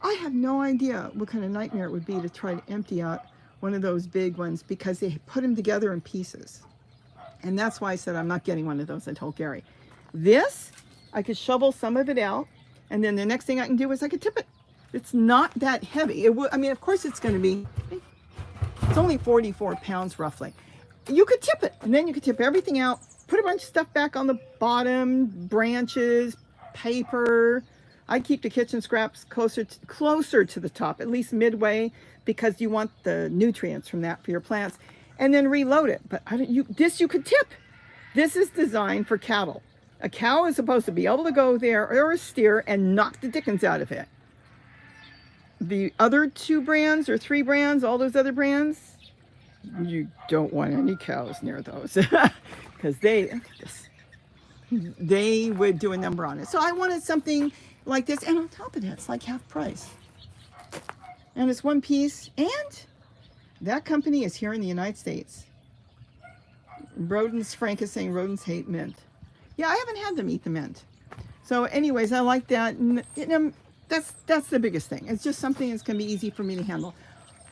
Speaker 1: I have no idea what kind of nightmare it would be to try to empty out one of those big ones because they put them together in pieces. And that's why I said I'm not getting one of those. I told Gary. This, I could shovel some of it out, and then the next thing I can do is I could tip it. It's not that heavy. I mean, of course it's going to be, it's only 44 pounds roughly. You could tip it, and then you could tip everything out, put a bunch of stuff back on the bottom, branches, paper. I keep the kitchen scraps closer to the top, at least midway, because you want the nutrients from that for your plants, and then reload it. But this you could tip. This is designed for cattle. A cow is supposed to be able to go there, or a steer, and knock the dickens out of it. The other 2 brands or 3 brands, all those other brands, you don't want any cows near those because they would do a number on it. So I wanted something like this, and on top of that, it's like half price. And it's one piece, and that company is here in the United States. Frank is saying rodents hate mint. Yeah, I haven't had them eat the mint. So anyways, I like that. And, that's the biggest thing. It's just something that's going to be easy for me to handle.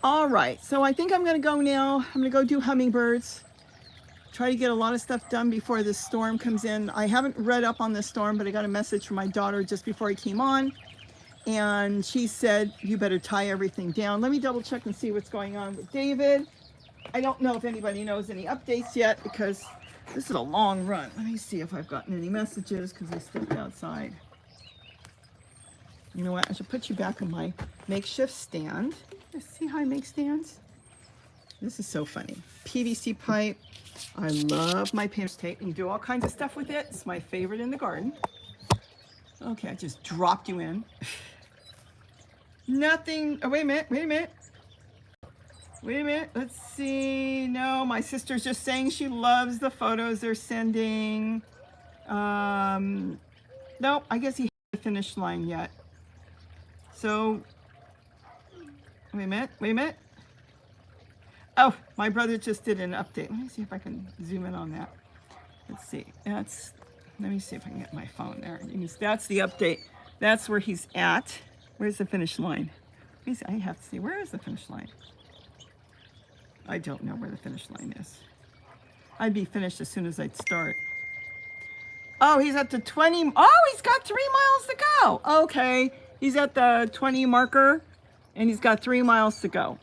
Speaker 1: All right, so I think I'm going to go now. I'm going to go do hummingbirds. Try to get a lot of stuff done before the storm comes in. I haven't read up on the storm, but I got a message from my daughter just before I came on. And she said, you better tie everything down. Let me double check and see what's going on with David. I don't know if anybody knows any updates yet because this is a long run. Let me see if I've gotten any messages because I stepped outside. You know what? I should put you back on my makeshift stand. Let's see how I make stands. This is so funny. PVC pipe. I love my painter's tape. You do all kinds of stuff with it. It's my favorite in the garden. Okay, I just dropped you in. Nothing. Oh, wait a minute. Wait a minute. Wait a minute. Let's see. No, my sister's just saying she loves the photos they're sending. No, I guess he hasn't the finish line yet. So, wait a minute. Wait a minute. Oh, my brother just did an update. Let me see if I can zoom in on that. Let's see. Let me see if I can get my phone there. That's the update. That's where he's at. Where's the finish line? Let me see. I have to see. Where is the finish line? I don't know where the finish line is. I'd be finished as soon as I'd start. Oh, he's at the 20. Oh, he's got 3 miles to go. Okay. He's at the 20 marker, and he's got 3 miles to go.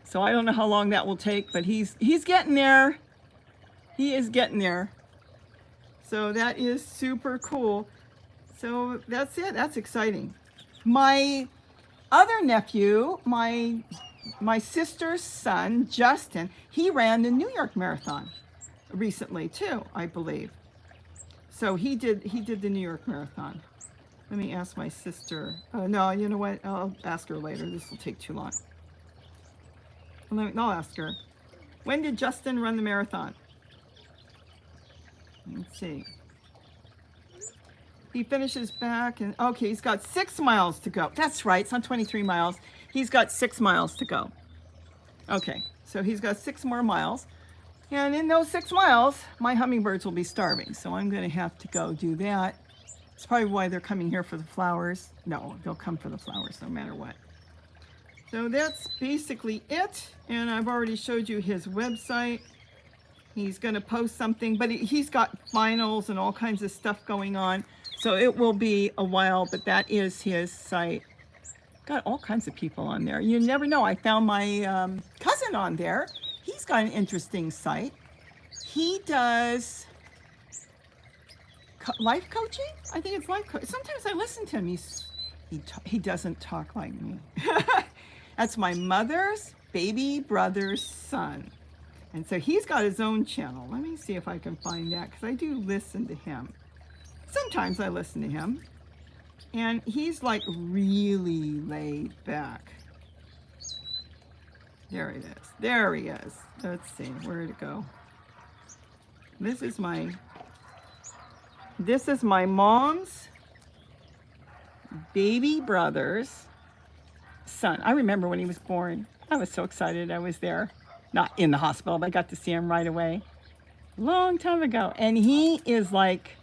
Speaker 1: So I don't know how long that will take, but he's getting there. He is getting there. So that is super cool. So that's it. That's exciting. My other nephew, my sister's son, Justin, he ran the New York Marathon recently too, I believe. So he did the New York Marathon. Let me ask my sister. No, you know what? I'll ask her later. This will take too long. I'll ask her. When did Justin run the marathon? Let's see. He finishes back and okay, he's got 6 miles to go. That's right. It's not 23 miles. He's got 6 miles to go. Okay, so he's got 6 more miles. And in those 6 miles, my hummingbirds will be starving. So I'm going to have to go do that. It's probably why they're coming here for the flowers. No, they'll come for the flowers no matter what. So that's basically it. And I've already showed you his website. He's going to post something, but he's got finals and all kinds of stuff going on. So it will be a while, but that is his site. Got all kinds of people on there. You never know. I found my cousin on there. He's got an interesting site. He does life coaching. I think it's life coaching. Sometimes I listen to him. He doesn't talk like me. That's my mother's baby brother's son. And so he's got his own channel. Let me see if I can find that because I do listen to him. Sometimes I listen to him. And he's like really laid back. There it is. There he is. Let's see, where did it go? This is my mom's baby brother's son. I remember when he was born. I was so excited I was there. Not in the hospital, but I got to see him right away. Long time ago. And he is like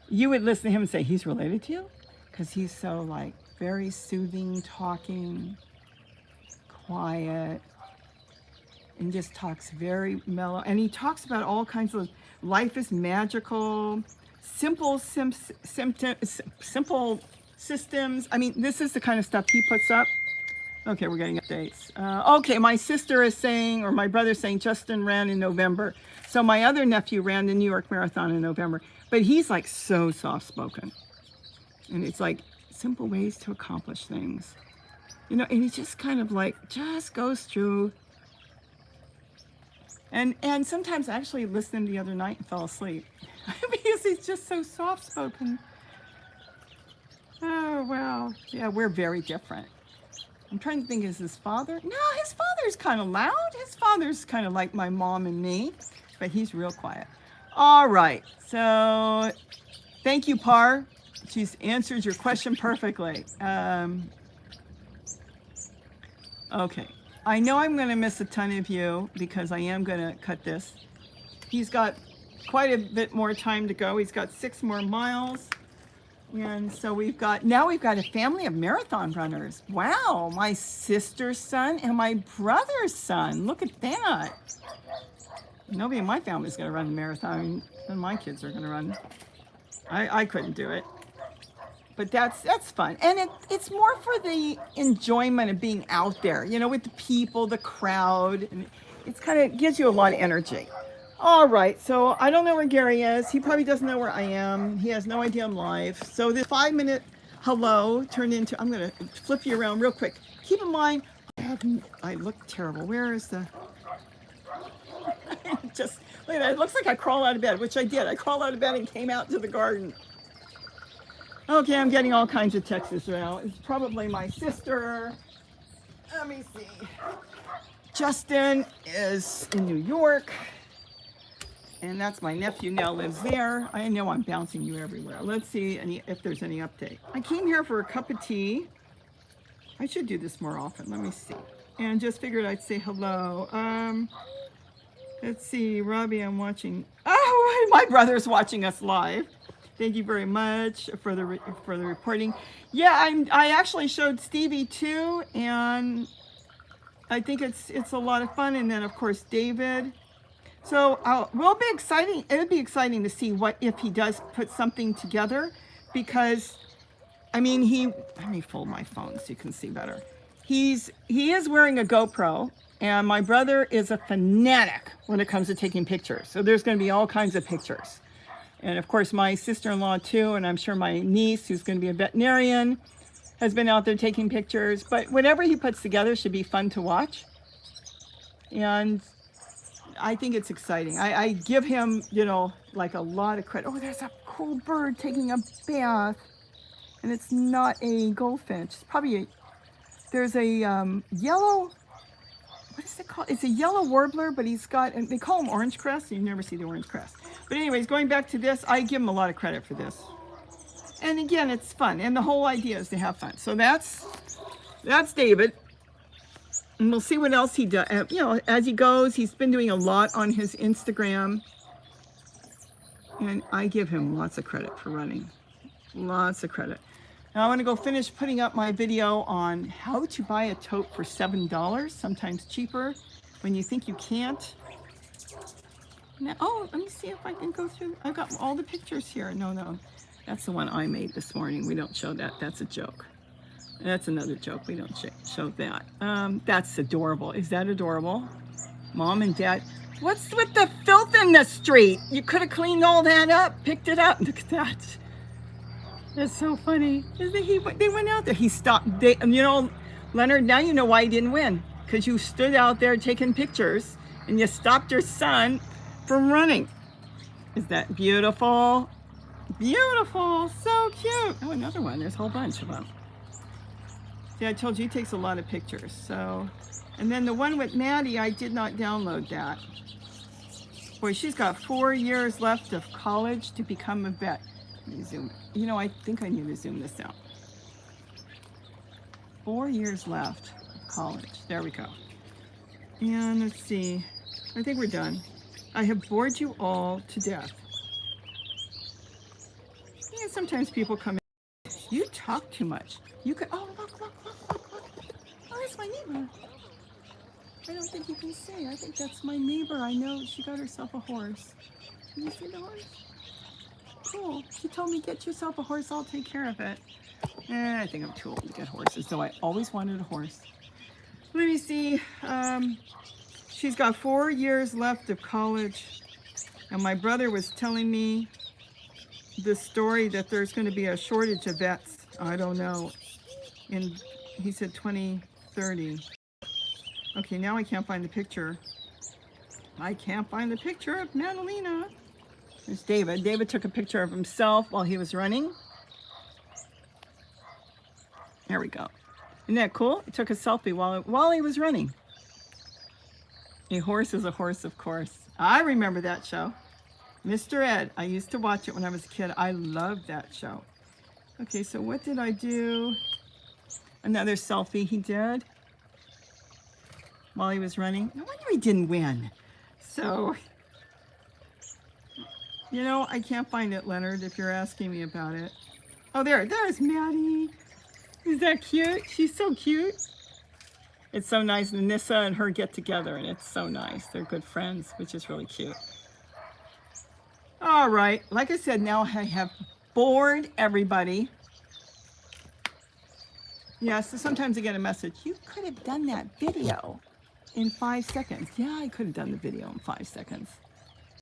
Speaker 1: you would listen to him and say, he's related to you? Because he's so like very soothing, talking, quiet, and just talks very mellow. And he talks about all kinds of life is magical, simple simple systems. I mean, this is the kind of stuff he puts up. Okay, we're getting updates. Okay, my sister is saying, or my brother's saying, Justin ran in November. So my other nephew ran the New York Marathon in November. But he's like so soft-spoken. And it's like simple ways to accomplish things. You know, and he just kind of like, just goes through. And sometimes I actually listened the other night and fell asleep. Because he's just so soft-spoken. Oh, wow. Yeah, we're very different. I'm trying to think, is his father? No, his father's kind of loud. His father's kind of like my mom and me, but he's real quiet. All right, so thank you, Par. She's answered your question perfectly. Okay, I know I'm going to miss a ton of you because I am going to cut this. He's got quite a bit more time to go. He's got 6 more miles. And so now we've got a family of marathon runners. Wow, my sister's son and my brother's son. Look at that. Nobody in my family is going to run the marathon, and my kids are going to run. I couldn't do it. But that's fun. And it's more for the enjoyment of being out there, you know, with the people, the crowd. And it's kind of gives you a lot of energy. All right, so I don't know where Gary is. He probably doesn't know where I am. He has no idea I'm live. So this 5-minute hello turned into, I'm going to flip you around real quick. Keep in mind, I look terrible. Where is the, just, look at that. It looks like I crawled out of bed, which I did. I crawled out of bed and came out to the garden. Okay, I'm getting all kinds of texts now. It's probably my sister. Let me see. Justin is in New York. And that's my nephew now lives there. I know I'm bouncing you everywhere. Let's see if there's any update. I came here for a cup of tea. I should do this more often. Let me see. And just figured I'd say hello. Let's see, Robbie, I'm watching. Oh, my brother's watching us live. Thank you very much for the reporting. Yeah, I actually showed Stevie too, and I think it's a lot of fun. And then of course David. So it'll be exciting. It'll be exciting to see what if he does put something together, because I mean let me fold my phone so you can see better. He is wearing a GoPro, and my brother is a fanatic when it comes to taking pictures. So there's going to be all kinds of pictures. And of course my sister-in-law too, and I'm sure my niece, who's going to be a veterinarian, has been out there taking pictures. But whatever he puts together should be fun to watch. And I think it's exciting. I give him, you know, like a lot of credit. Oh, there's a cool bird taking a bath. And it's not a goldfinch. It's probably there's a yellow, what is it called? It's a yellow warbler, but he's got, and they call him orange crest. You never see the orange crest. But anyways, going back to this, I give him a lot of credit for this. And again, it's fun. And the whole idea is to have fun. So that's David. And we'll see what else he does. You know, as he goes, he's been doing a lot on his Instagram. And I give him lots of credit for running. Lots of credit. Now I want to go finish putting up my video on how to buy a tote for $7, sometimes cheaper when you think you can't. Now, oh, let me see if I can go through. I've got all the pictures here. No, that's the one I made this morning. We don't show that. That's a joke. That's another joke. We don't show that. That's adorable. Is that adorable? Mom and Dad. What's with the filth in the street? You could have cleaned all that up, picked it up. Look at that. That's so funny. They went out there. He stopped. You know, Leonard, now you know why he didn't win. Because you stood out there taking pictures and you stopped your son from running. Is that beautiful? Beautiful. So cute. Oh, another one. There's a whole bunch of them. See, I told you he takes a lot of pictures. So, and then the one with Maddie, I did not download that. Boy, she's got 4 years left of college to become a vet. Let me zoom. You know, I think I need to zoom this out. 4 years left of college. There we go. And let's see. I think we're done. I have bored you all to death. sometimes people come in. You talk too much. You could, oh, look, look, look, look, look. Oh, that's my neighbor. I don't think you can see. I think that's my neighbor. I know she got herself a horse. Can you see the horse? Cool. She told me, get yourself a horse. I'll take care of it. I think I'm too old to get horses, though I always wanted a horse. Let me see. She's got 4 years left of college. And my brother was telling me the story that there's going to be a shortage of vets. I don't know. And he said 2030. Okay, now I can't find the picture. I can't find the picture of Madalena. There's David. David took a picture of himself while he was running. There we go. Isn't that cool? He took a selfie while he was running. A horse is a horse, of course. I remember that show. Mr. Ed. I used to watch it when I was a kid. I loved that show. Okay, so what did I do? Another selfie he did while he was running. No wonder he didn't win. So, you know, I can't find it, Leonard, if you're asking me about it. Oh, there's Maddie. Is that cute? She's so cute. It's so nice. Nissa and her get together, and it's so nice. They're good friends, which is really cute. All right. Like I said, now I have bored everybody. Yeah, so sometimes I get a message. You could have done that video in 5 seconds. Yeah, I could have done the video in 5 seconds.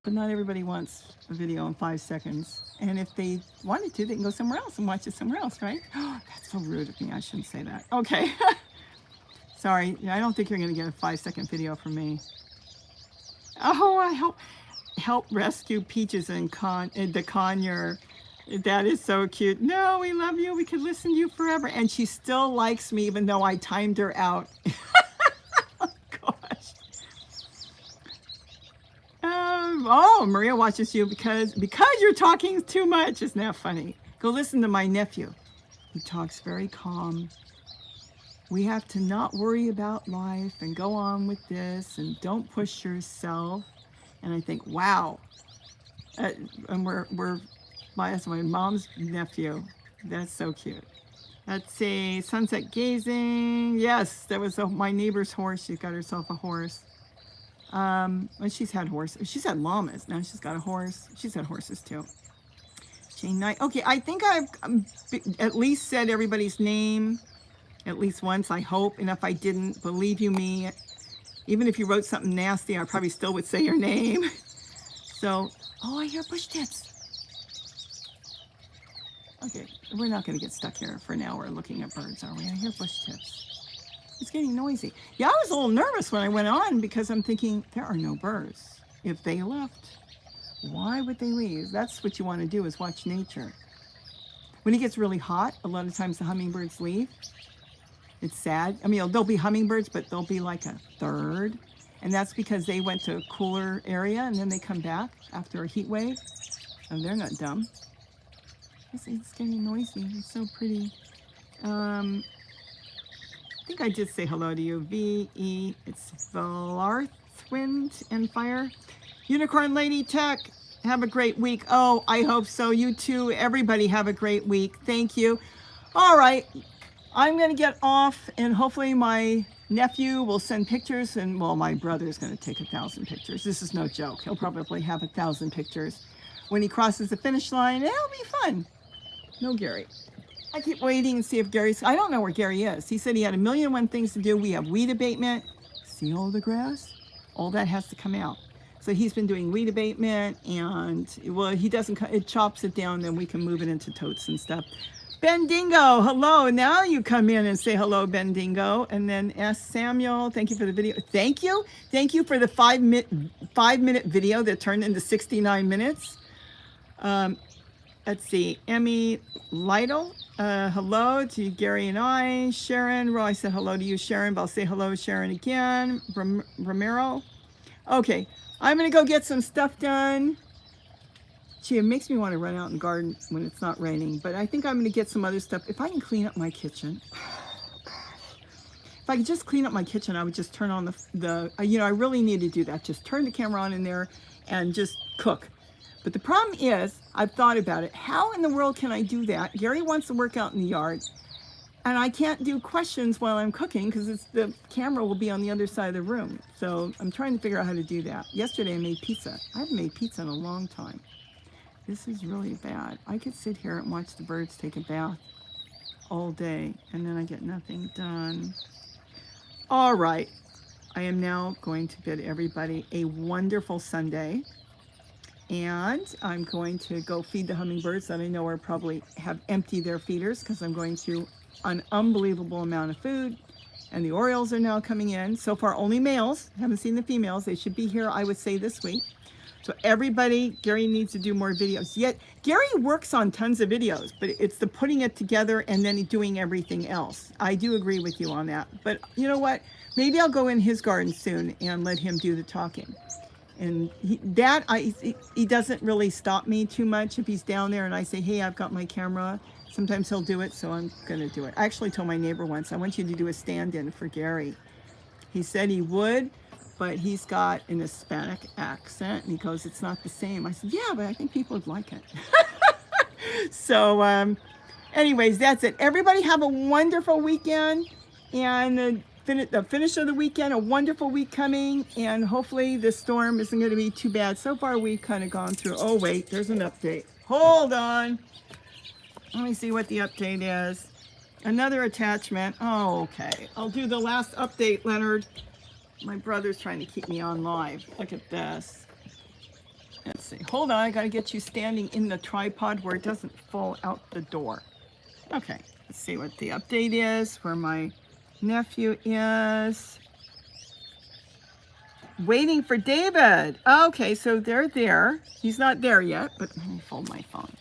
Speaker 1: But not everybody wants a video in 5 seconds. And if they wanted to, they can go somewhere else and watch it somewhere else, right? Oh, that's so rude of me. I shouldn't say that. Okay. Sorry. I don't think you're going to get a 5-second video from me. Oh, I help rescue Peaches and the conure. That is so cute. No, we love you. We could listen to you forever. And she still likes me even though I timed her out. Oh, Maria watches you because you're talking too much. Isn't that funny? Go listen to my nephew. He talks very calm. We have to not worry about life and go on with this and don't push yourself. And I think, wow. And that's my mom's nephew. That's so cute. Let's see, sunset gazing. Yes, that was my neighbor's horse. She got herself a horse. Well, she's had horses. She's had llamas. Now she's got a horse. She's had horses too. Jane Knight. Okay, I think I've at least said everybody's name at least once, I hope. And if I didn't, believe you me, even if you wrote something nasty, I probably still would say your name. So, oh, I hear bush tits. Okay, we're not going to get stuck here for an hour looking at birds, are we? I hear bush tits. It's getting noisy. Yeah, I was a little nervous when I went on because I'm thinking there are no birds. If they left, why would they leave? That's what you want to do, is watch nature. When it gets really hot, a lot of times the hummingbirds leave. It's sad. I mean, there'll be hummingbirds, but they'll be like a third. And that's because they went to a cooler area and then they come back after a heat wave. And they're not dumb. It's getting noisy. It's so pretty. I think I did say hello to you. V-E, it's Valarthwind and Fire. Unicorn Lady Tech, have a great week. Oh, I hope so. You too. Everybody have a great week. Thank you. All right. I'm going to get off, and hopefully my nephew will send pictures, and well, my brother's going to take 1,000 pictures. This is no joke. He'll probably have 1,000 pictures when he crosses the finish line. It'll be fun. No Gary. I keep waiting and see if I don't know where Gary is. He said he had 1,000,001 things to do. We have weed abatement. See all the grass? All that has to come out. So he's been doing weed abatement, and well, he doesn't, it chops it down, then we can move it into totes and stuff. Ben Dingo, hello. Now you come in and say hello, Ben Dingo. And then S. Samuel, thank you for the video. Thank you. Thank you for the 5-minute video that turned into 69 minutes. Let's see, Emmy Lytle, hello to Gary and I. Sharon, I said hello to you, Sharon, but I'll say hello, Sharon, again. Romero. Okay, I'm going to go get some stuff done. Gee, it makes me want to run out and garden when it's not raining, but I think I'm going to get some other stuff. If I can clean up my kitchen, if I could just clean up my kitchen, I would just turn on I really need to do that. Just turn the camera on in there and just cook. But the problem is, I've thought about it. How in the world can I do that? Gary wants to work out in the yard, and I can't do questions while I'm cooking because the camera will be on the other side of the room. So I'm trying to figure out how to do that. Yesterday I made pizza. I haven't made pizza in a long time. This is really bad. I could sit here and watch the birds take a bath all day, and then I get nothing done. All right. I am now going to bid everybody a wonderful Sunday. And I'm going to go feed the hummingbirds that I know are probably have emptied their feeders because I'm going through an unbelievable amount of food. And the Orioles are now coming in. So far, only males. Haven't seen the females. They should be here, I would say, this week. So everybody, Gary needs to do more videos. Yet, Gary works on tons of videos, but it's the putting it together and then doing everything else. I do agree with you on that. But you know what? Maybe I'll go in his garden soon and let him do the talking. And he doesn't really stop me too much if he's down there and I say, hey, I've got my camera. Sometimes he'll do it, so I'm going to do it. I actually told my neighbor once, I want you to do a stand-in for Gary. He said he would, but he's got an Hispanic accent, and he goes, it's not the same. I said, yeah, but I think people would like it. So, anyways, that's it. Everybody have a wonderful weekend, and the finish of the weekend, a wonderful week coming, and hopefully this storm isn't going to be too bad. So far, we've kind of gone through. Oh, wait, there's an update. Hold on. Let me see what the update is. Another attachment. Oh, okay. I'll do the last update, Leonard. My brother's trying to keep me on live. Look at this. Let's see. Hold on. I got to get you standing in the tripod where it doesn't fall out the door. Okay. Let's see what the update is, where my nephew is. Waiting for David. Okay, so they're there. He's not there yet, but let me fold my phone.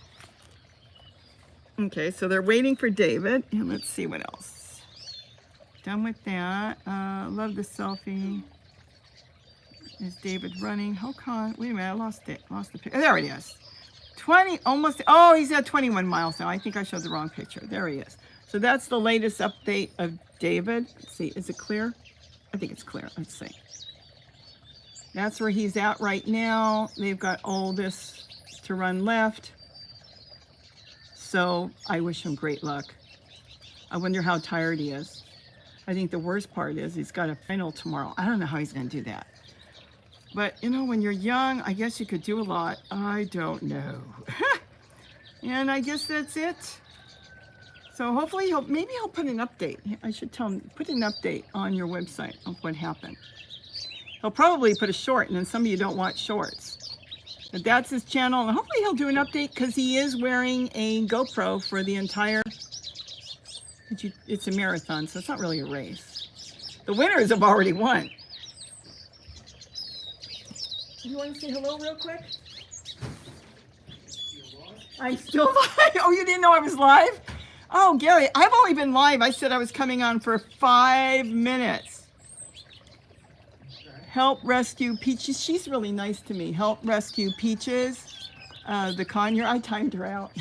Speaker 1: Okay, so they're waiting for David. And let's see what else. Done with that. Love the selfie. Is David running? Hold on. Wait a minute, I lost it. Lost the picture. There it is. 20, almost. Oh, he's at 21 miles now. I think I showed the wrong picture. There he is. So that's the latest update of David. Let's see, is it clear? I think it's clear. Let's see. That's where he's at right now. They've got all this to run left. So I wish him great luck. I wonder how tired he is. I think the worst part is he's got a final tomorrow. I don't know how he's going to do that. But, you know, when you're young, I guess you could do a lot. I don't know. And I guess that's it. So hopefully maybe he'll put an update. I should tell him, put an update on your website of what happened. He'll probably put a short, and then some of you don't watch shorts. But that's his channel, and hopefully he'll do an update because he is wearing a GoPro for the entire, it's a marathon, so it's not really a race. The winners have already won. You want to say hello real quick? I'm still live. Oh, you didn't know I was live? Oh, Gary, I've only been live. I said I was coming on for 5 minutes. Help rescue Peaches. She's really nice to me. Help rescue Peaches. The conure. I timed her out.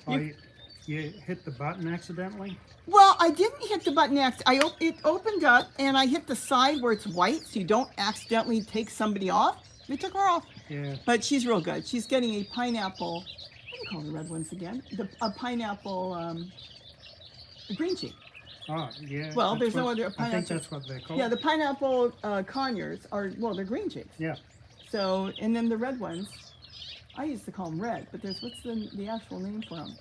Speaker 2: You hit the button accidentally?
Speaker 1: Well, I didn't hit the button. It opened up, and I hit the side where it's white, so you don't accidentally take somebody off. They took her off.
Speaker 2: Yeah.
Speaker 1: But she's real good. She's getting a pineapple. What do you call the red ones again? A pineapple green cheek.
Speaker 2: Oh, yeah.
Speaker 1: Well, there's no other pineapple.
Speaker 2: I think that's what they're called.
Speaker 1: Yeah, the pineapple conures are, well, they're green cheeks.
Speaker 2: Yeah.
Speaker 1: So, and then the red ones, I used to call them red, but what's the actual name for them?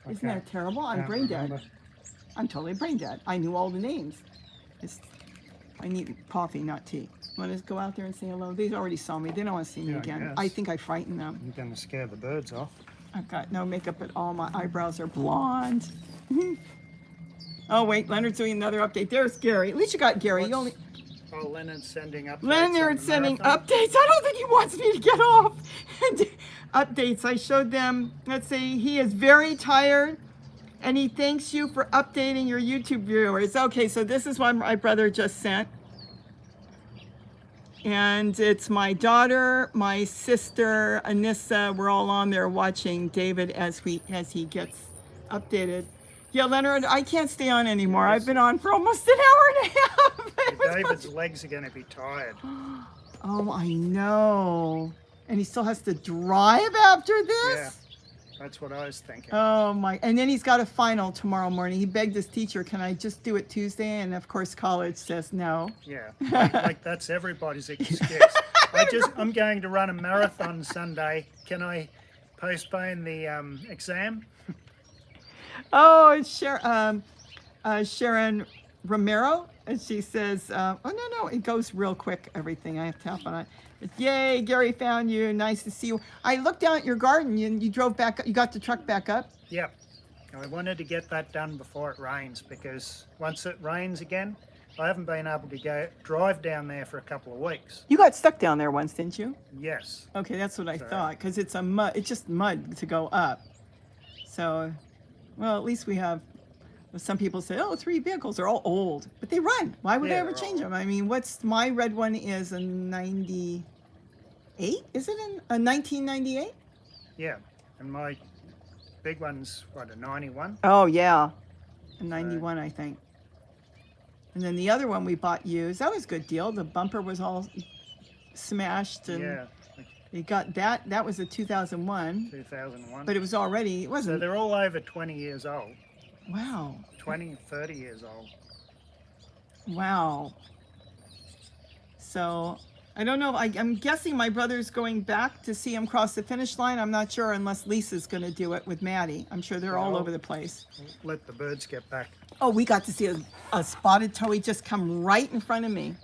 Speaker 1: Isn't that terrible? I'm brain dead. I'm totally brain dead. I knew all the names. I need coffee, not tea. Want to go out there and say hello? They already saw me. They don't want to see me again. I think I frightened them.
Speaker 2: You're going to scare the birds off.
Speaker 1: I've got no makeup at all. My eyebrows are blonde. Oh, wait. Leonard's doing another update. There's Gary. At least you got Gary.
Speaker 2: Oh, Leonard's sending updates.
Speaker 1: Leonard's sending updates. I don't think he wants me to get off. Updates. I showed them. Let's see. He is very tired, and he thanks you for updating your YouTube viewers. Okay, so this is what my brother just sent. And it's my daughter, my sister, Anissa. We're all on there watching David as he gets updated. Yeah, Leonard, I can't stay on anymore. I've been on for almost an hour and a half.
Speaker 2: David's legs are going to be tired.
Speaker 1: Oh, I know. And he still has to drive after this?
Speaker 2: Yeah, that's what I was thinking.
Speaker 1: Oh my, and then he's got a final tomorrow morning. He begged his teacher, can I just do it Tuesday? And of course college says no.
Speaker 2: Yeah, like that's everybody's excuse. I'm going to run a marathon Sunday. Can I postpone the exam?
Speaker 1: Oh, it's Sharon Romero, and she says, oh no, it goes real quick, everything. I have to tap on it. But, yay, Gary found you. Nice to see you. I looked down at your garden and you drove back up. You got the truck back up?
Speaker 2: Yep. I wanted to get that done before it rains, because once it rains again, I haven't been able to drive down there for a couple of weeks.
Speaker 1: You got stuck down there once, didn't you?
Speaker 2: Yes.
Speaker 1: Okay, that's what I thought, because it's just mud to go up. So, well, at least we have, some people say, oh, 3 vehicles. They're all old, but they run. Why would I ever change them? I mean, my red one is a 98? Is it a 1998?
Speaker 2: Yeah, and my big one's, what, a 91?
Speaker 1: Oh, yeah, a 91, I think. And then the other one we bought used. That was a good deal. The bumper was all smashed, and
Speaker 2: yeah.
Speaker 1: you got that. That was a 2001.
Speaker 2: 2001.
Speaker 1: But it was already, it wasn't.
Speaker 2: So they're all over 20 years old.
Speaker 1: Wow.
Speaker 2: 20, 30 years old.
Speaker 1: Wow. So I don't know. I'm guessing my brother's going back to see him cross the finish line. I'm not sure, unless Lisa's going to do it with Maddie. I'm sure they're all over the place.
Speaker 2: Let the birds get back.
Speaker 1: Oh, we got to see a spotted towhee just come right in front of me.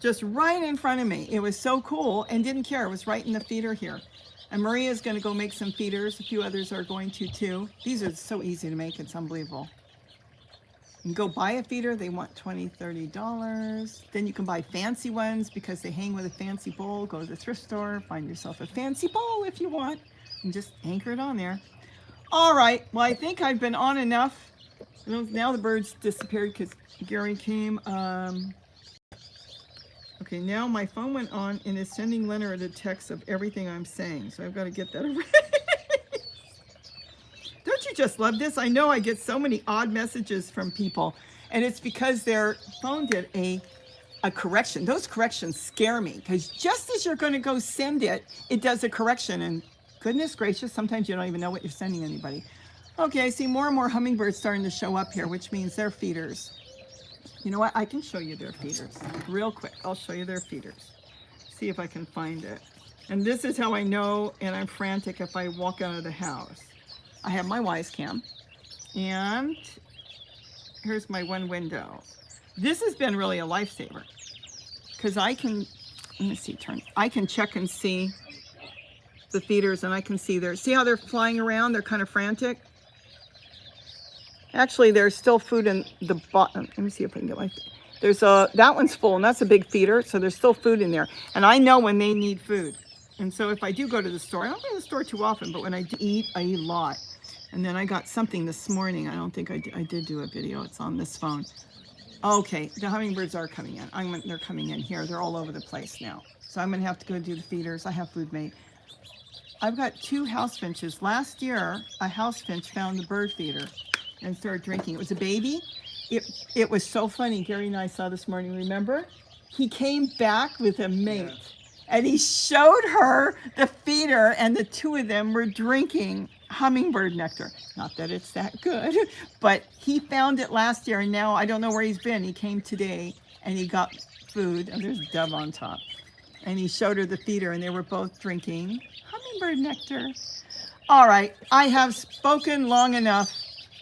Speaker 1: Just right in front of me. It was so cool, and didn't care. It was right in the feeder here. And Maria's going to go make some feeders. A few others are going to too. These are so easy to make. It's unbelievable. You can go buy a feeder. They want $20, $30. Then you can buy fancy ones because they hang with a fancy bowl. Go to the thrift store, find yourself a fancy bowl if you want, and just anchor it on there. All right. Well, I think I've been on enough. Now the birds disappeared because Gary came. Okay, now my phone went on and is sending Leonard a text of everything I'm saying. So I've got to get that away. Don't you just love this? I know I get so many odd messages from people, and it's because their phone did a correction. Those corrections scare me, because just as you're going to go send it, it does a correction, and goodness gracious, sometimes you don't even know what you're sending anybody. Okay, I see more and more hummingbirds starting to show up here, which means they're feeders. You know what? I can show you their feeders real quick. I'll show you their feeders. See if I can find it. And this is how I know, and I'm frantic if I walk out of the house. I have my Wise Cam, and here's my one window. This has been really a lifesaver, because I can, let me see, I can check and see the feeders, and I can see see how they're flying around? They're kind of frantic. Actually, there's still food in the bottom. Let me see if I can get that one's full, and that's a big feeder, so there's still food in there. And I know when they need food. And so if I do go to the store, I don't go to the store too often, but when I eat a lot. And then I got something this morning. I don't think I did do a video. It's on this phone. Okay, the hummingbirds are coming in. They're coming in here. They're all over the place now. So I'm going to have to go do the feeders. I have food made. I've got 2 house finches. Last year, a house finch found the bird feeder and started drinking. It was a baby. It was so funny. Gary and I saw this morning, remember? He came back with a mate, and he showed her the feeder, and the 2 of them were drinking hummingbird nectar. Not that it's that good, but he found it last year, and now I don't know where he's been. He came today, and he got food, and there's a dove on top. And he showed her the feeder, and they were both drinking hummingbird nectar. All right, I have spoken long enough.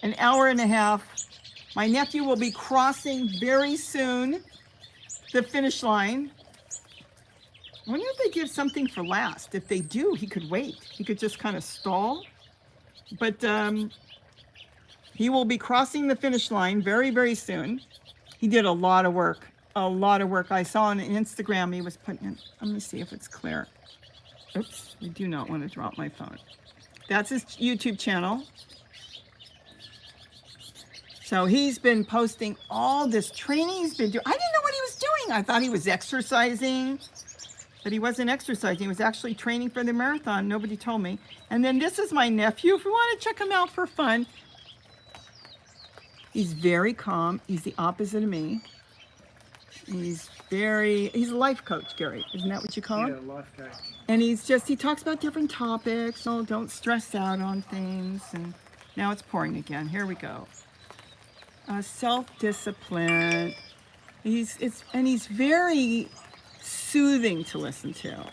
Speaker 1: An hour and a half. My nephew will be crossing very soon the finish line. I wonder if they give something for last. If they do, he could wait. He could just kind of stall. But he will be crossing the finish line very, very soon. He did a lot of work. A lot of work. I saw on Instagram he was putting in. Let me see if it's clear. Oops, I do not want to drop my phone. That's his YouTube channel. So he's been posting all this training he's been doing. I didn't know what he was doing. I thought he was exercising, but he wasn't exercising. He was actually training for the marathon. Nobody told me. And then this is my nephew. If you want to check him out for fun, he's very calm. He's the opposite of me. He's a life coach, Gary. Isn't that what you call him?
Speaker 2: Yeah, life coach.
Speaker 1: And he talks about different topics. So don't stress out on things. And now it's pouring again. Here we go. Self-discipline. He's very soothing to listen to.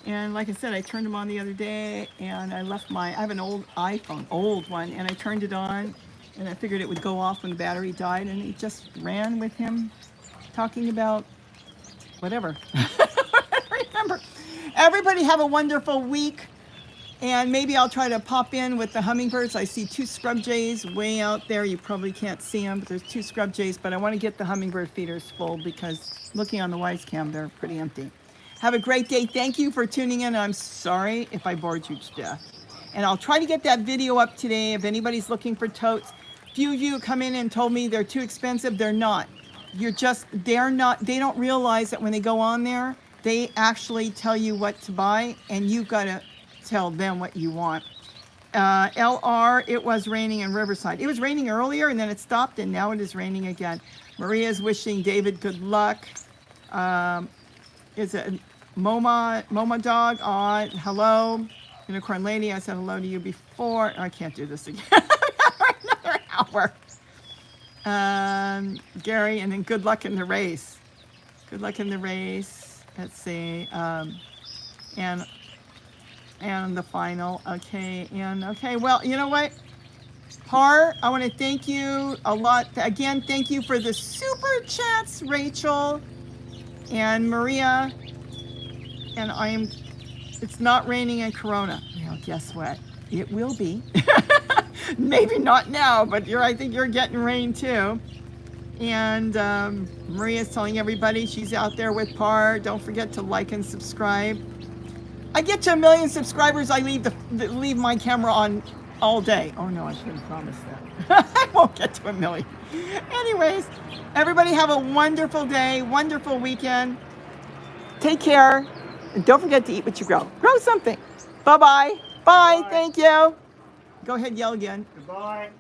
Speaker 1: And like I said, I turned him on the other day, and I have an old iPhone, old one, and I turned it on, and I figured it would go off when the battery died, and it just ran with him talking about whatever. I don't remember. Everybody have a wonderful week, and maybe I'll try to pop in with the hummingbirds. I see 2 scrub jays way out there. You probably can't see them, but there's 2 scrub jays, but I want to get the hummingbird feeders full because looking on the Wise Cam, they're pretty empty. Have a great day. Thank you for tuning in. I'm sorry if I bored you to death. And I'll try to get that video up today if anybody's looking for totes. Few of you come in and told me they're too expensive. They're not. They don't realize that when they go on there, they actually tell you what to buy, and you've got to tell them what you want. LR, it was raining in Riverside. It was raining earlier, and then it stopped, and now it is raining again. Maria's wishing David good luck. Is it Moma Dog? Hello. Unicorn Lady, I said hello to you before. I can't do this again. Another hour. Gary, and then good luck in the race. Good luck in the race. Let's see. And the final. Okay. Well, you know what? Par, I want to thank you a lot. Again, thank you for the super chats, Rachel and Maria. And it's not raining in Corona. Well, guess what? It will be. Maybe not now, but I think you're getting rain too. And Maria's telling everybody she's out there with Par. Don't forget to like and subscribe. I get to 1 million subscribers, I leave my camera on all day. Oh no, I shouldn't promise that. I won't get to 1 million. Anyways, everybody have a wonderful day, wonderful weekend. Take care. And don't forget to eat what you grow. Grow something. Bye-bye. Bye. Thank you. Go ahead, yell again.
Speaker 2: Goodbye.